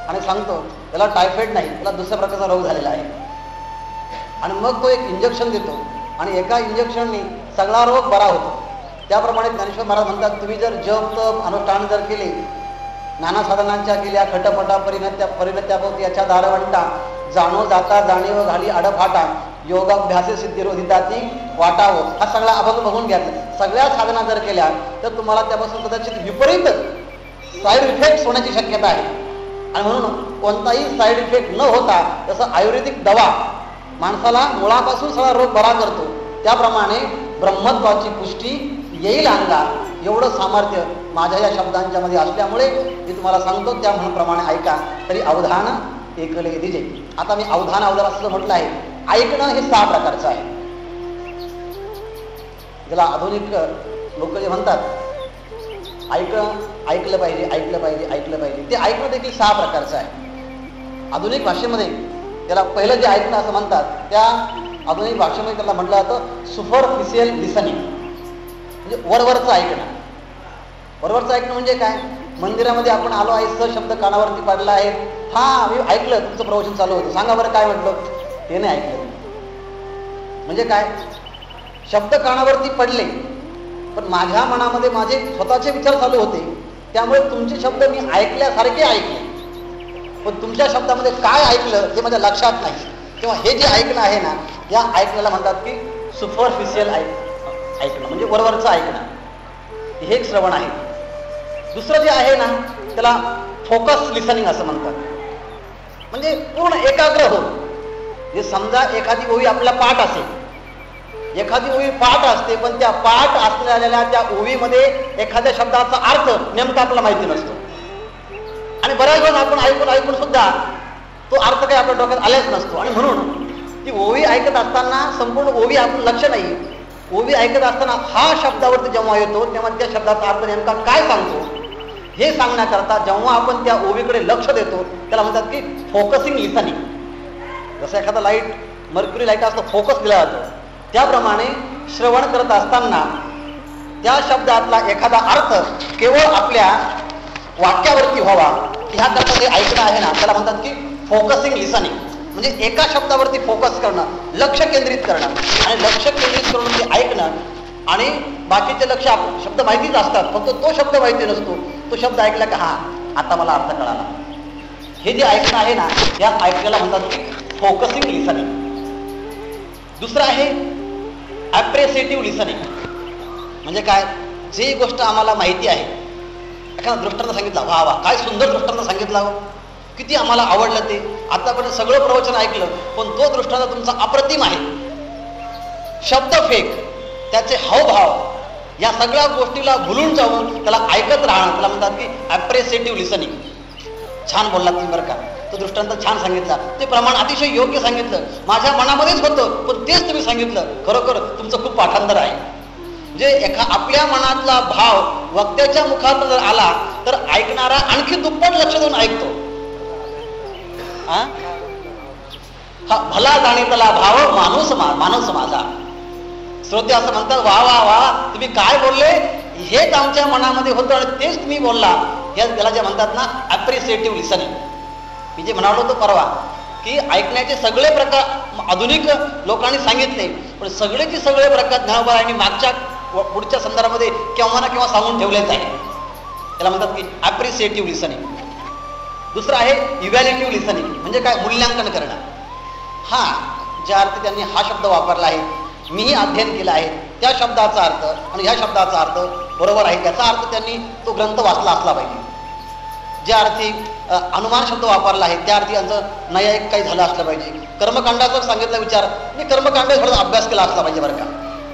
आणि सांगतो त्याला टायफॉइड नाही, त्याला दुसऱ्या प्रकारचा रोग झालेला आहे. आणि मग तो एक इंजेक्शन देतो आणि एका इंजेक्शननी सगळा रोग बरा होतो. त्याप्रमाणे ज्ञानेश्वर महाराज म्हणतात, तुम्ही जर जप तप अनुष्ठान जर केले, नाना साधनांच्या केल्या, खटपटा परिणत्याभोवती याच्या दारवंटा, जाणो जाता जाणीव घाली आडफाटा, योगाभ्यासे सिद्धिरोधिताती वाटावं. हा सगळा अभंग बघून घ्यायचा. सगळ्या साधना जर केल्या तर तुम्हाला त्यापासून कदाचित विपरीत साईड इफेक्ट होण्याची शक्यता आहे. आणि म्हणून कोणताही साईड इफेक्ट न होता जसं आयुर्वेदिक दवा माणसाला मुळापासून सगळा रोग बरा करतो, त्याप्रमाणे ब्रह्मत्वाची पुष्टी येईल अंगात. एवढं सामर्थ्य माझ्या या शब्दांच्या मध्ये असल्यामुळे मी तुम्हाला सांगतो, त्या म्हणप्रमाणे ऐका. तरी अवधान एकले दिजे. आता मी अवधान असं म्हटलं आहे. ऐकणं हे 6 प्रकारचं आहे. ज्याला आधुनिक लोक जे म्हणतात ऐकलं पाहिजे ऐकलं पाहिजे ऐकलं पाहिजे, ते ऐकणं देखील 6 प्रकारचं आहे. आधुनिक भाषेमध्ये त्याला पहिलं जे ऐकणं असं म्हणतात, त्या आधुनिक भाषेमध्ये त्याला म्हटलं जातं सुपरफिशियल लिसनिंग, म्हणजे वरवरचं ऐकणं. वरवरचं ऐकणं म्हणजे काय? मंदिरामध्ये आपण आलो आहे, स शब्द कानावरती पडला आहे, हा मी ऐकलं, तुमचं प्रवचन चालू होतं, सांगा बरं काय म्हटलं, ते नाही ऐकलं. म्हणजे काय? शब्द कानावरती पडले पण माझ्या मनामध्ये माझे स्वतःचे विचार चालू होते, त्यामुळे तुमचे शब्द मी ऐकल्यासारखे ऐकले, पण तुमच्या शब्दामध्ये काय ऐकलं हे माझ्या लक्षात नाही. तेव्हा हे जे ऐकणं आहे ना, या ऐकण्याला म्हणतात की सुपरफिशियल ऐकणं, म्हणजे वरवरचं ऐकणं. हे एक श्रवण आहे. दुसरं जे आहे ना, त्याला फोकस लिसनिंग असं म्हणतात. म्हणजे पूर्ण एकाग्र हो. जे समजा एखादी ओवी आपल्या पाठ असेल, एखादी ओवी पाठ असते, पण त्या पाठ असलेल्या त्या ओवीमध्ये एखाद्या शब्दाचा अर्थ नेमका आपल्याला माहिती नसतो. आणि बऱ्याच वेळा आपण ऐकून सुद्धा तो अर्थ काही आपल्या डोक्यात आलेच नसतो. आणि म्हणून ती ओवी ऐकत असताना संपूर्ण ओवी आपण लक्ष नाही. ओवी ऐकत असताना हा शब्दावरती जेव्हा येतो तेव्हा त्या शब्दाचा अर्थ नेमका काय सांगतो हे सांगण्याकरता जेव्हा आपण त्या ओवीकडे लक्ष देतो त्याला म्हणतात की फोकसिंग लिसनिंग. जसं एखादा लाईट, मर्क्युरी लाईट असतो, फोकस दिला जातो, त्याप्रमाणे श्रवण करत असताना त्या शब्दातला एखादा अर्थ केवळ आपल्या वाक्यावरती व्हावा ह्याकरता जे ऐकणं आहे ना, त्याला म्हणतात की फोकसिंग लिसनिंग. म्हणजे एका शब्दावरती फोकस करणं, लक्ष केंद्रित करणं, आणि लक्ष केंद्रित करून ते ऐकणं. आणि बाकीचे लक्ष शब्द माहितीच असतात, फक्त तो शब्द माहिती नसतो. तो शब्द ऐकला का हा आता मला अर्थ कळाला. हे जे ऐकणं आहे ना, या ऐकण्याला म्हणतात की फोकसिंग लिसनिंग. दुसरं आहे ॲप्रिसिएटिव्ह लिसनिंग. म्हणजे काय? जी गोष्ट आम्हाला माहिती आहे, एखादा दृष्टांत सांगितला, वा वा काय सुंदर दृष्टांत सांगितला, किती आम्हाला आवडलं ते, आतापर्यंत सगळं प्रवचन ऐकलं, पण तो दृष्टांत तुमचा अप्रतिम आहे. शब्द फेक, त्याचे हावभाव, या सगळ्या गोष्टीला भुलून जाऊन त्याला ऐकत राहणं, त्याला म्हणतात की ॲप्रिसिएटिव्ह लिसनिंग. छान बोललात तुम्ही बरं का, तो दृष्टांत छान सांगितला, ते प्रमाण अतिशय योग्य सांगितलं, माझ्या मनामध्येच होतं, पण तेच तुम्ही सांगितलं, खरोखर तुमचं खूप पाठांतर आहे. म्हणजे आपल्या मनातला भाव वक्त्याच्या मुखात जर आला तर ऐकणारा आणखी दुप्पट लक्ष देऊन ऐकतो. हा भला जाणीतला भाव माणूस माझा. श्रोते असं म्हणतात, वा वा वा तुम्ही काय बोलले, हेच आमच्या मनामध्ये होतं आणि तेच तुम्ही बोलला. त्याला जे म्हणतात ना ॲप्रिसिएटिव्ह लिसनिंग. मी जे म्हणालो होतो परवा की ऐकण्याचे सगळे प्रकार आधुनिक लोकांनी सांगितले, पण सगळेचे सगळे प्रकार ज्ञानोबारायांनी मागच्या पुढच्या संदर्भामध्ये केव्हा ना केव्हा सांगून ठेवलेच आहे. त्याला म्हणतात की ॲप्रिसिएटिव्ह लिसनिंग. दुसरं आहे इव्हॅल्युएटिव्ह लिसनिंग. म्हणजे काय? मूल्यांकन करणं. हा ज्या अर्थी त्यांनी हा शब्द वापरला आहे, मीही अध्ययन केला आहे, त्या शब्दाचा अर्थ आणि ह्या शब्दाचा अर्थ बरोबर आहे, त्याचा अर्थ त्यांनी तो ग्रंथ वाचला असला पाहिजे. ज्या अर्थी अनुमान शब्द वापरला आहे त्या अर्थी यांचं नैयायिक काही झालं असलं पाहिजे. कर्मकांडाचा सांगितला विचार, मी कर्मकांड थोडा अभ्यास केला असला पाहिजे बरं का.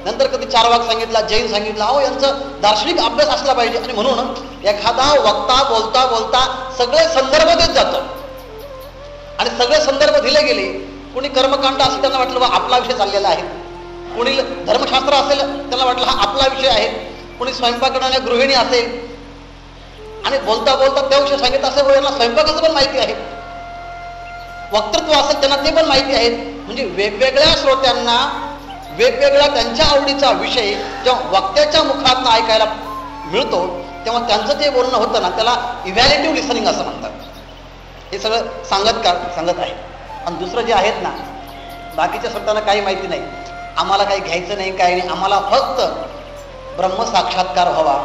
नंतर कधी चारवाक सांगितला, जैन सांगितला, अहो यांचं दार्शनिक अभ्यास असला पाहिजे. आणि म्हणून एखादा वक्ता बोलता बोलता सगळे संदर्भ देत जातो आणि सगळे संदर्भ दिले गेले. कोणी कर्मकांड असेल त्यांना वाटलं बा आपला विषय चाललेला आहे, कोणी धर्मशास्त्र असेल त्यांना वाटलं हा आपला विषय आहे, कोणी स्वयंपाक करणाऱ्या गृहिणी असेल आणि बोलता बोलता त्या विषयी सांगितलं असेल यांना स्वयंपाकाचं पण माहिती आहे, वक्तृत्व असेल त्यांना ते पण माहिती आहे. म्हणजे वेगवेगळ्या श्रोत्यांना वेगवेगळ्या त्यांच्या आवडीचा विषय जेव्हा वक्त्याच्या मुखातनं ऐकायला मिळतो तेव्हा त्यांचं जे बोलणं होतं ना त्याला इव्हॅल्युएटिव्ह लिसनिंग असं म्हणतात. हे सगळं सांगत आहे. आणि दुसरं जे आहेत ना, बाकीच्या श्रोत्यांना काही माहिती नाही, आम्हाला काही घ्यायचं नाही, काही नाही, आम्हाला फक्त ब्रह्मसाक्षात्कार व्हावा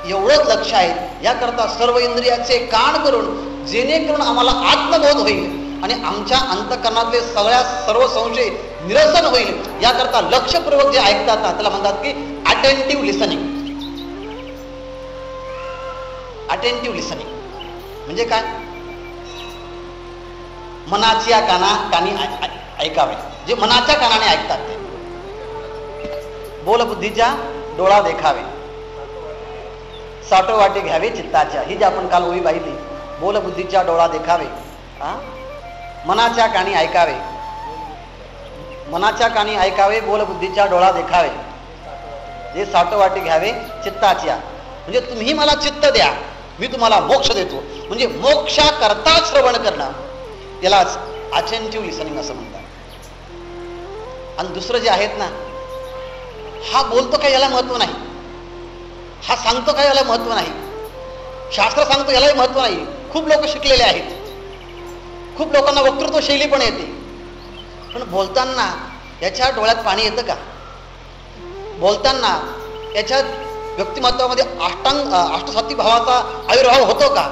एवढंच लक्ष आहे. याकरता सर्व इंद्रियाचे कान करून जेणेकरून आम्हाला आत्मबोध होईल आणि आमच्या अंतःकरणातले सर्व संशय निरसन होईल, याकरता लक्षपूर्वक जे ऐकतात ना त्याला म्हणतात की अटेंटिव्ह लिसनिंग. अटेंटिव्ह लिसनिंग म्हणजे काय? मनाच्या कानी ऐकावे, जे मनाच्या कानाने ऐकतात ते. बोल बुद्धीच्या डोळा देखावे, साठो वाटे घ्यावे चित्ताच्या. ही जी आपण काल ओळी पाहिली, बोल बुद्धीच्या डोळा देखावे, मनाच्या कानी ऐकावे, मनाच्या कानी ऐकावे, बोल बुद्धीच्या डोळा देखावे, जे साठो वाटे घ्यावे चित्ताच्या. म्हणजे तुम्ही मला चित्त द्या, मी तुम्हाला मोक्ष देतो. म्हणजे मोक्षा करता श्रवण करणं त्यालाच अटेंटिव्ह लिसनिंग असं म्हणतात. आणि दुसरं जे आहेत ना, हा बोलतो काय याला महत्व नाही, हा सांगतो काय याला महत्व नाही, शास्त्र सांगतो यालाही महत्व नाही. खूप लोक शिकलेले आहेत, खूप लोकांना वक्तृत्व शैली पण येते, पण बोलताना याच्या डोळ्यात पाणी येतं का? बोलताना याच्या व्यक्तिमत्वामध्ये अष्टसात्विक भावाचा आविर्भाव होतो का?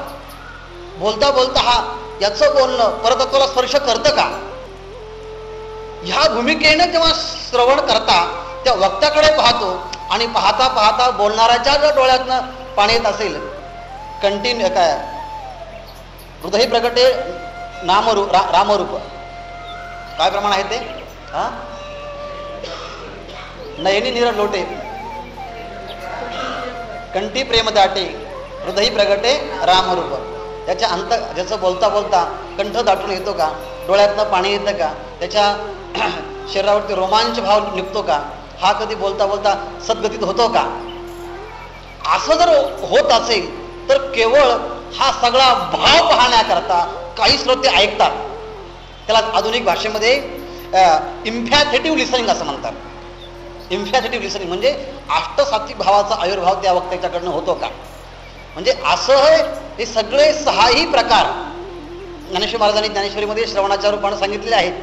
बोलता बोलता हा याचं बोलणं परतत्वाला स्पर्श करतं का? ह्या भूमिकेने जेव्हा श्रवण करता त्या वक्त्याकडे पाहतो आणि पाहता पाहता बोलणाऱ्याच्या जर डोळ्यातनं पाणी येत असेल, कंटिन्यू काय हृदय प्रगटे रामरूप काय प्रमाण आहे ते? नयनी नीर लोटे, कंठी प्रेम दाटे, हृदय प्रगटे रामरूप. त्याच्या ज्याचं बोलता बोलता कंठ दाटून येतो का? डोळ्यातनं पाणी येतं का? त्याच्या शरीरावरती रोमांच भाव निघतो का? हा कधी बोलता बोलता सद्गतीत होतो का? असं जर होत असेल तर केवळ हा सगळा भाव पाहण्याकरता काही श्रोते ऐकतात. त्याला आधुनिक भाषेमध्ये इम्फॅथेटिव्ह लिसनिंग असं म्हणतात. इम्फॅथेटिव्ह लिसनिंग म्हणजे अष्टसात्विक भावाचा आविर्भाव त्या वक्त्याच्याकडनं होतो का? म्हणजे असं हे सगळे सहाही प्रकार ज्ञानेश्वर महाराजांनी ज्ञानेश्वरीमध्ये श्रवणाच्या रूपाने सांगितलेले आहेत.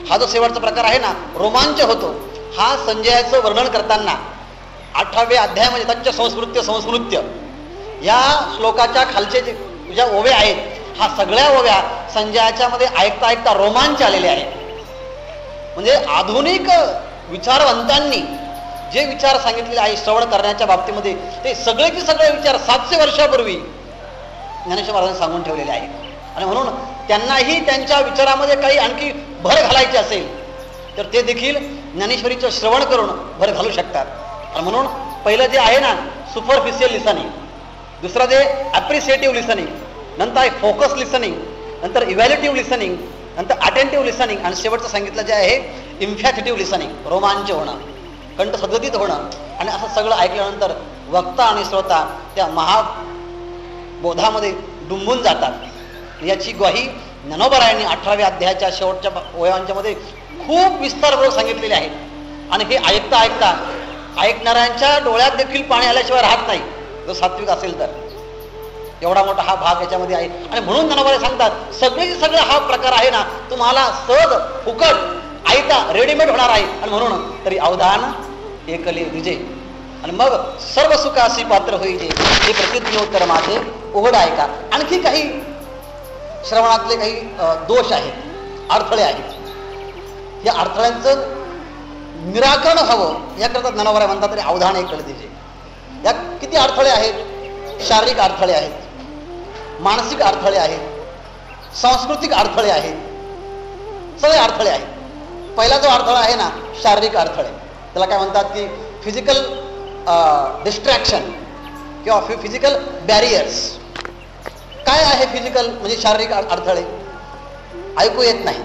हा जो शेवटचा प्रकार आहे ना, रोमांच होतो, हा संजयाचं वर्णन करताना 8व्या अध्यायामध्ये तच्च संस्मृत्य या श्लोकाच्या खालचे ज्या ओव्या आहेत, हा सगळ्या ओव्या संजयाच्या मध्ये ऐकता ऐकता रोमांच आलेले आहेत. म्हणजे आधुनिक विचारवंतांनी जे विचार सांगितलेले आहे श्रवण करण्याच्या बाबतीमध्ये, ते सगळेचे सगळे विचार 700 वर्षापूर्वी ज्ञानेश्वर महाराजांनी सांगून ठेवलेले आहेत. आणि म्हणून त्यांनाही त्यांच्या विचारामध्ये काही आणखी भर घालायची असेल तर ते देखील ज्ञानेश्वरीचं श्रवण करून भर घालू शकतात. आणि म्हणून पहिलं जे आहे ना सुपरफिशियल लिसनिंग, दुसरं जे ॲप्रिसिएटिव्ह लिसनिंग, नंतर आहे फोकस लिसनिंग, नंतर इव्हॅल्युएटिव्ह लिसनिंग, नंतर अटेंटिव्ह लिसनिंग, आणि शेवटचं सांगितलं जे आहे इम्फॅथेटिव्ह लिसनिंग, रोमांच होणं, कंठ सद्गतीत होणं. आणि असं सगळं ऐकल्यानंतर वक्ता आणि श्रोता त्या महाबोधामध्ये डुंबून जातात. याची ग्वाही ज्ञानोबरायांनी 18व्या अध्यायाच्या शेवटच्या ओव्यांच्या मध्ये खूप विस्तारपूर्वक सांगितलेले आहे. आणि हे ऐकता ऐकता ऐकणाऱ्यांच्या डोळ्यात देखील पाणी आल्याशिवाय राहत नाही, जो सात्विक असेल तर. एवढा मोठा हा भाग याच्यामध्ये आहे. आणि म्हणून ज्ञानोबराय सांगतात सगळे हा प्रकार आहे ना तुम्हाला सहज फुकट आयता रेडीमेड होणार आहे. आणि म्हणून तरी अवधान एकले विजय, आणि मग सर्व सुखासी पात्र होईजे, हे प्रतिज्ञोत्तर माझे उघड आहे का. आणखी काही श्रवणातले काही दोष आहेत, अडथळे आहेत. या अडथळ्यांचं निराकरण हवं याकरता ज्ञानोबराय म्हणतात तरी अवधान एकले दिजे. या किती अडथळे आहेत? शारीरिक अडथळे आहेत, मानसिक अडथळे आहेत, सांस्कृतिक अडथळे आहेत, सगळे अडथळे आहेत. पहिला जो अडथळा आहे ना, शारीरिक अडथळे, त्याला काय म्हणतात की फिजिकल डिस्ट्रॅक्शन किंवा फिजिकल बॅरियर्स. काय आहे फिजिकल म्हणजे शारीरिक अडथळे? ऐकू येत नाही.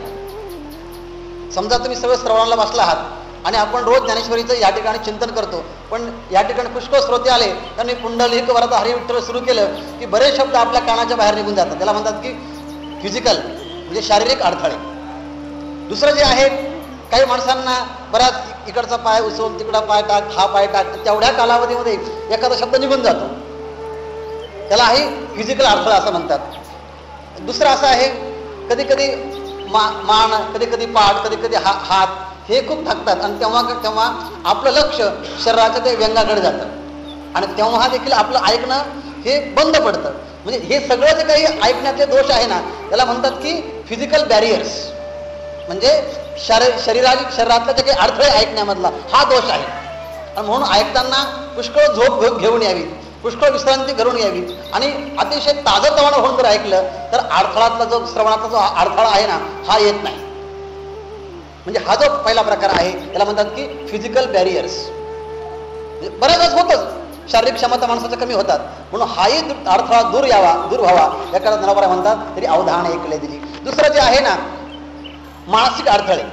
समजा तुम्ही सगळं श्रवणाला बसला आहात आणि आपण रोज ज्ञानेश्वरीचं या ठिकाणी चिंतन करतो, पण या ठिकाणी पुष्कळ श्रोते आले, त्यांनी पुंडलिक वरद हरी विठ्ठल सुरू केलं की बरेच शब्द आपल्या कानाच्या बाहेर निघून जातात. त्याला म्हणतात की फिजिकल म्हणजे शारीरिक अडथळे. दुसरं जे आहे, काही माणसांना बराच इकडचा पाय उचलून तिकडा पाय टाक, हा पाय टाक, तेवढ्या कालावधीमध्ये एखादा शब्द निघून जातो, त्यालाही फिजिकल अडथळा असं म्हणतात. दुसरं असं आहे, कधी कधी मान, कधी कधी पाठ, कधी कधी हात हे खूप थकतात आणि तेव्हा आपलं लक्ष शरीराच्या ते व्यंगाकडे जातं आणि तेव्हा देखील आपलं ऐकणं हे बंद पडतं. म्हणजे हे सगळं जे काही ऐकण्याचे दोष आहे ना, त्याला म्हणतात की फिजिकल बॅरियर्स. म्हणजे शरीरातले जे काही अडथळे ऐकण्यामधला हा दोष आहे. आणि म्हणून ऐकताना पुष्कळ झोप घेऊन यावी, पुष्कळ विश्रांती करून यावी आणि अतिशय ताजंतवानं होऊन जर ऐकलं तर अडथळातला जो श्रवणाचा जो अडथळा आहे ना, हा येत नाही. म्हणजे हा जो पहिला प्रकार आहे त्याला म्हणतात की फिजिकल बॅरियर्स. बऱ्याच होतच, शारीरिक क्षमता माणसाच्या कमी होतात, म्हणून हाही अडथळा दूर व्हावा याकडे जनावर म्हणतात तरी अवधान ऐकले दिली. दुसरं जे आहे ना, मानसिक अडथळे.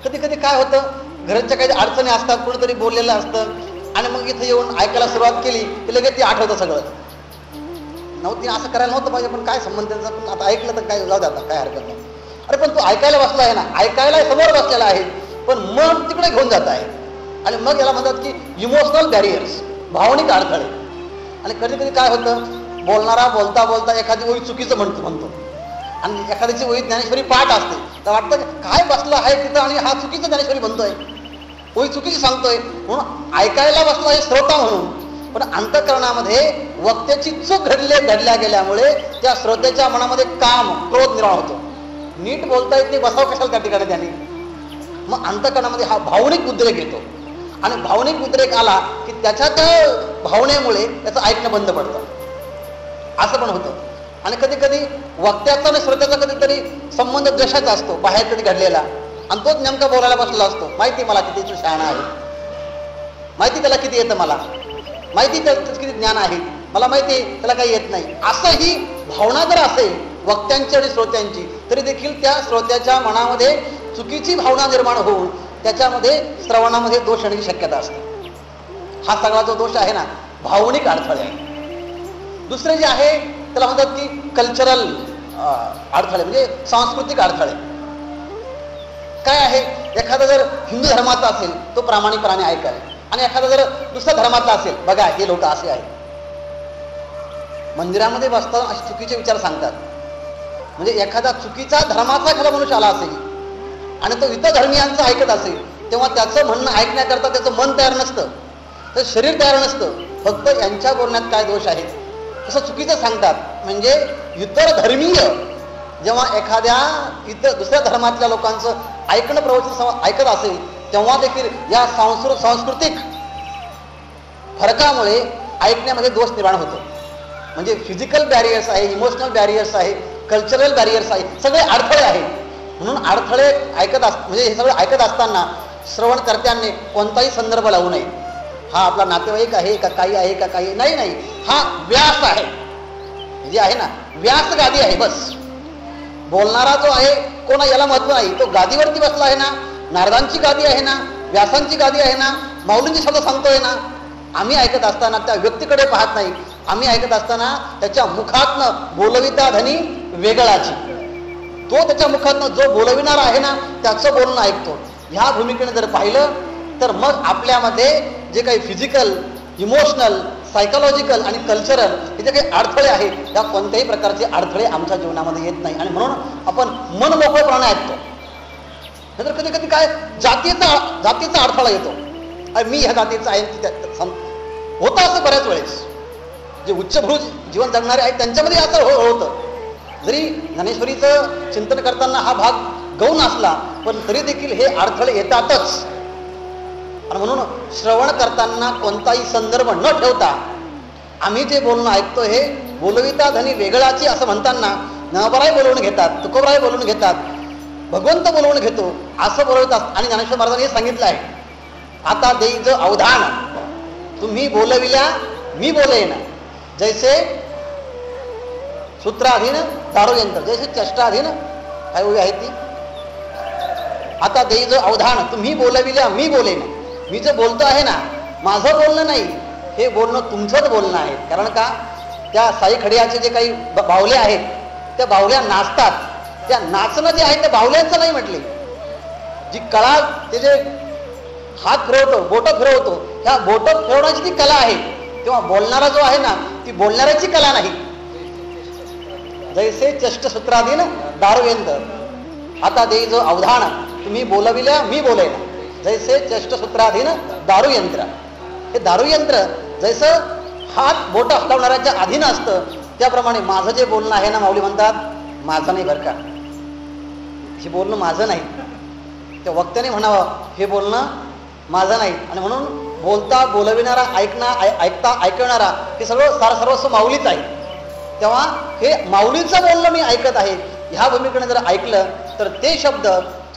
कधी कधी काय होतं, घराच्या काही अडचणी असतात, कोणीतरी बोललेलं असतं आणि मग इथं येऊन ऐकायला सुरुवात केली की लगेच ती आठवतं सगळं. नव्हती असं करायला नव्हतं पाहिजे, पण काय संबंध त्यांचा, पण आता ऐकलं तर काय जाऊ दे, आता काय हरकत नाही. अरे पण तू ऐकायला बसला आहे ना, ऐकायला समोर बसलेला आहे, पण मन तिकडे घेऊन जात आहे. आणि मग याला म्हणतात की इमोशनल बॅरियर्स, भावनिक अडथळे. आणि कधी कधी काय होतं, बोलणारा बोलता बोलता एखादी ओळी चुकीचं म्हणतो आणि एखाद्याची ओळी ज्ञानेश्वरी पाठ असते, तर वाटतं काय बसला आहे तिथं आणि हा चुकीचं ज्ञानेश्वरी म्हणतोय, ओळी चुकीची सांगतोय. म्हणून ऐकायला बसला आहे श्रोता म्हणून, पण अंतःकरणामध्ये वक्त्याची चूक घडल्या गेल्यामुळे त्या श्रोत्याच्या मनामध्ये काम, क्रोध निर्माण होतो. नीट बोलता येत नाही, बसाव कशाला त्या ठिकाणी त्याने. मग अंतःकरणामध्ये हा भावनिक उद्रेक येतो आणि भावनिक उद्रेक आला की त्याच्या त्या भावनेमुळे त्याचं ऐकणं बंद पडतं, असं पण होतं. आणि कधी कधी वक्त्याचा आणि श्रोत्याचा कधीतरी संबंध द्वेषाचा असतो, बाहेर कधी घडलेला, आणि तोच नेमका बोलायला बसलेला असतो. माहिती मला किती तो शहाणा आहे, माहिती त्याला किती येतं, मला माहिती त्याचं किती ज्ञान आहे, मला माहिती त्याला काही येत नाही. असं ही भावना जर असेल वक्त्यांची आणि श्रोत्यांची, तरी देखील त्या श्रोत्याच्या मनामध्ये चुकीची भावना निर्माण होऊन त्याच्यामध्ये श्रवणामध्ये दोष येण्याची शक्यता असते. हा सगळा जो दोष आहे ना, भावनिक अडथळे आहे. दुसरे जे आहे त्याला म्हणतात की कल्चरल अडथळे, म्हणजे सांस्कृतिक अडथळे. काय आहे, एखादा जर हिंदू धर्माचा असेल तो प्रामाणिकपणे ऐकाल, आणि एखादा जर दुसऱ्या धर्माचा असेल, बघा हे लोक असे आहेत, मंदिरामध्ये बसताना असे चुकीचे विचार सांगतात. म्हणजे एखादा चुकीचा धर्माचा एखादा मनुष्य आला असेल आणि तो इतर धर्मियांचं ऐकत असेल, तेव्हा त्याचं म्हणणं ऐकण्याकरता त्याचं मन तयार नसतं, तर शरीर तयार नसतं, फक्त यांच्या बोलण्यात काय दोष आहे असं चुकीचं सांगतात. म्हणजे इतर धर्मीय जेव्हा एखाद्या दुसऱ्या धर्मातल्या लोकांचं ऐकणं प्रवचन ऐकत असेल, तेव्हा देखील या सांस्कृतिक फरकामुळे ऐकण्यामध्ये दोष निर्माण होतो. म्हणजे फिजिकल बॅरियर्स आहे, इमोशनल बॅरियर्स आहे, कल्चरल बॅरियर्स आहे, सगळे अडथळे आहेत. म्हणून अडथळे म्हणजे हे सगळं ऐकत असताना श्रवणकर्त्यांनी कोणताही संदर्भ लावू नये. हा आपला नातेवाईक आहे का, काही आहे का, काही नाही, हा व्यास आहे, जे आहे ना व्यास गादी आहे बस. बोलणारा जो आहे कोणा याला महत्व नाही, तो गादीवरती बसला आहे ना, नारदांची गादी आहे ना, व्यासांची गादी आहे ना, माऊलींचे शब्द सांगतोय ना. आम्ही ऐकत असताना त्या व्यक्तीकडे पाहत नाही, आम्ही ऐकत असताना त्याच्या मुखातनं बोलविता धनी वेगळाची, तो त्याच्या मुखातनं जो बोलविणार आहे ना त्याचं बोलणं ऐकतो. ह्या भूमिकेने जर पाहिलं तर मग आपल्यामध्ये जे काही फिजिकल, इमोशनल, सायकोलॉजिकल आणि कल्चरल हे जे काही अडथळे आहेत, त्या कोणत्याही प्रकारचे अडथळे आमच्या जीवनामध्ये येत नाही. आणि म्हणून आपण मन मोकळेपणाने ऐकतो. नंतर कधी कधी काय जातीचा अडथळा येतो, मी ह्या जातीचा आहे, होतं असं बऱ्याच वेळेस. जे उच्चभ्रू जीवन जगणारे आहेत त्यांच्यामध्ये असं होतं. जरी ज्ञानेश्वरीचं चिंतन करताना हा भाग गौण असला, पण तरी देखील हे अडथळे येतातच. आणि म्हणून श्रवण करताना कोणताही संदर्भ न ठेवता आम्ही जे बोलणं ऐकतो हे बोलवितात आणि वेगळाची असं म्हणताना नवराय बोलवून घेतात, तुकोबराय बोलवून घेतात, भगवंत बोलवून घेतो असं बोलवतात. आणि ज्ञानेश्वर महाराजांनी हे सांगितलं आहे, आता देईज अवधान तुम्ही बोलविल्या मी बोलेन, जैसे सूत्राधीन दारुयंत्र, जैसे चष्टाधीन काय उभी आहे ती, आता देईज अवधान तुम्ही बोलविल्या मी बोलेन. मी जे बोलतो आहे ना, माझं बोलणं नाही, हे बोलणं तुमचंच बोलणं आहे. कारण का, त्या साई खडियाचे जे काही बावले आहेत त्या बावल्या नाचतात, त्या नाचणं जे आहे ते बावल्यांचं नाही म्हटले. जी कला, ते जे हात फिरवतो, बोटं फिरवतो, ह्या बोटं फिरवण्याची ती कला आहे. तेव्हा बोलणारा जो आहे ना, ती बोलणाऱ्याची कला नाही. जैसे चष्टसूत्राधीन दारुयंत्र आता देई जो अवधान तुम्ही बोलविल्या मी बोलेन, जैसे चष्टसूत्राधीन दारुयंत्र. हे दारुयंत्र जैसं हात बोटं हलवणाऱ्याच्या अधीन असतं, त्याप्रमाणे माझं जे बोलणं आहे ना, माऊली म्हणतात माझं नाही बरं का, हे बोलणं माझं नाही. त्या वक्त्याने म्हणावं हे बोलणं माझं नाही. आणि म्हणून बोलता बोलविणारा, ऐकता ऐकवणारा हे सगळं सर्वस्व माऊलीच आहे. तेव्हा हे माऊलीचं बोलणं मी ऐकत आहे, ह्या भूमिकेने जर ऐकलं तर ते शब्द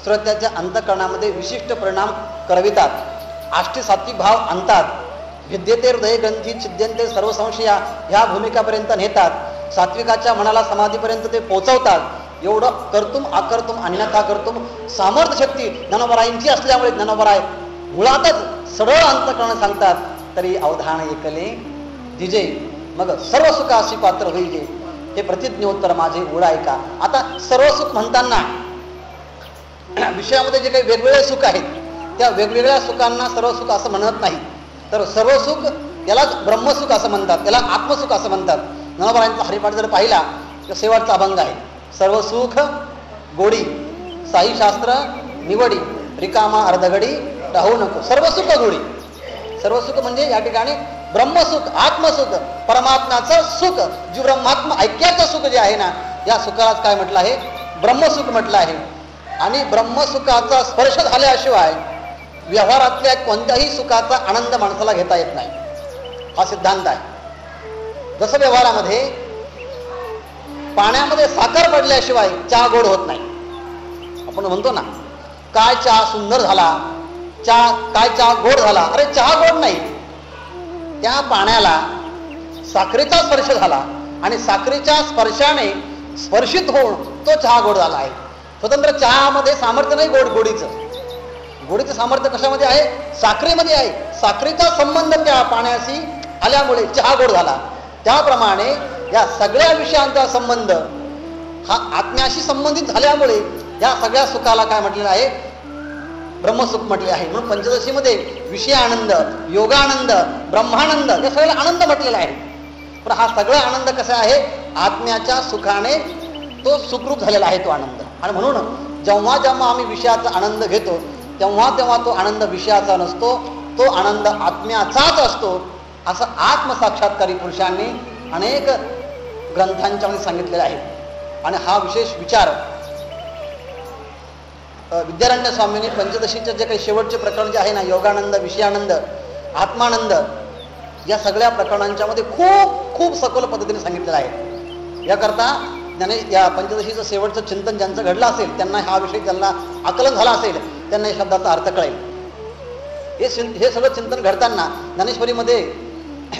श्रोत्याच्या अंतःकरणामध्ये विशिष्ट परिणाम करवितात, आष्टी सात्विक भाव आणतात, विद्यते हृदय ग्रंथी छिद्यंते सर्व संशया ह्या भूमिकापर्यंत नेतात, सात्विकाच्या मनाला समाधीपर्यंत ते पोचवतात. एवढं कर्तुम अकर्तुम अन्यथा कर्तुम सामर्थ्य शक्ती ज्ञानोबरायांची असल्यामुळे ज्ञानोबराय मुळातच सरळ अंतःकरण सांगतात. तरी अवधान ऐकले दिजे मग सर्व सुखाशी पात्र होईजे, हे प्रतिज्ञोत्तर माझे ओढ ऐका. आता सर्व सुख म्हणताना विषयामध्ये जे काही वेगवेगळे सुख आहेत, त्या वेगवेगळ्या सुखांना सर्व सुख असं म्हणत नाही, तर सर्व सुख यालाच ब्रह्मसुख असं म्हणतात, याला आत्मसुख असं म्हणतात. ज्ञानोबरायांचा हरिपाठ जर पाहिला तर शेवटचा अभंग आहे, सर्व सुख गोडी साई शास्त्र निवडी रिकामा अर्धघडी राहू नको. सर्व सुख गोडी, सर्व सुख म्हणजे या ठिकाणी ब्रह्मसुख, आत्मसुख, परमात्म्याचं सुख, जे ब्रह्मात्म ऐक्याचं सुख जे आहे ना, या सुखालाच काय म्हटलं आहे, ब्रह्मसुख म्हटलं आहे. आणि ब्रह्मसुखाचा स्पर्श झाल्याशिवाय व्यवहारातल्या कोणत्याही सुखाचा आनंद माणसाला घेता येत नाही, हा सिद्धांत आहे. जसं व्यवहारामध्ये पाण्यामध्ये साखर पडल्याशिवाय चहा गोड होत नाही. आपण म्हणतो ना, काय चहा सुंदर झाला, काय चहा गोड झाला. अरे चहा गोड नाही, त्या पाण्याला साखरेचा स्पर्श झाला आणि साखरेच्या स्पर्शाने स्पर्शित होऊन तो चहा गोड झाला आहे. स्वतंत्र चहामध्ये सामर्थ्य नाही गोडीचं सामर्थ्य कशामध्ये आहे, साखरेमध्ये आहे. साखरेचा संबंध त्या पाण्याशी आल्यामुळे चहा गोड झाला. त्याप्रमाणे या सगळ्या विषयांचा संबंध हा आत्म्याशी संबंधित झाल्यामुळे या सगळ्या सुखाला काय म्हटलेलं आहे, ब्रह्मसुख म्हटले आहे. म्हणून पंचदशीमध्ये विषय आनंद, योगानंद, ब्रह्मानंद या सगळ्याला आनंद म्हटलेला आहे. पण हा सगळा आनंद कसा आहे, आत्म्याच्या सुखाने तो सुखरूप झालेला आहे तो आनंद. आणि म्हणून जेव्हा जेव्हा आम्ही विषयाचा आनंद घेतो तेव्हा तेव्हा तो आनंद विषयाचा नसतो, तो आनंद आत्म्याचाच असतो, असं आत्मसाक्षात्कारी पुरुषांनी अनेक ग्रंथांच्या मध्ये सांगितलेले आहे. आणि हा विशेष विचार विद्यारण्य स्वामींनी पंचदशीचे जे काही शेवटचे प्रकरण जे आहे ना, योगानंद, विषयानंद, आत्मानंद, या सगळ्या प्रकरणांच्या मध्ये खूप खूप सखोल पद्धतीने सांगितलेलं आहे. याकरता ज्याने या पंचदशीचं शेवटचं चिंतन ज्यांचं घडलं असेल, त्यांना हा विषय ज्यांना आकलन झाला असेल, त्यांना या शब्दाचा अर्थ कळेल. हे सगळं चिंतन घडताना ज्ञानेश्वरीमध्ये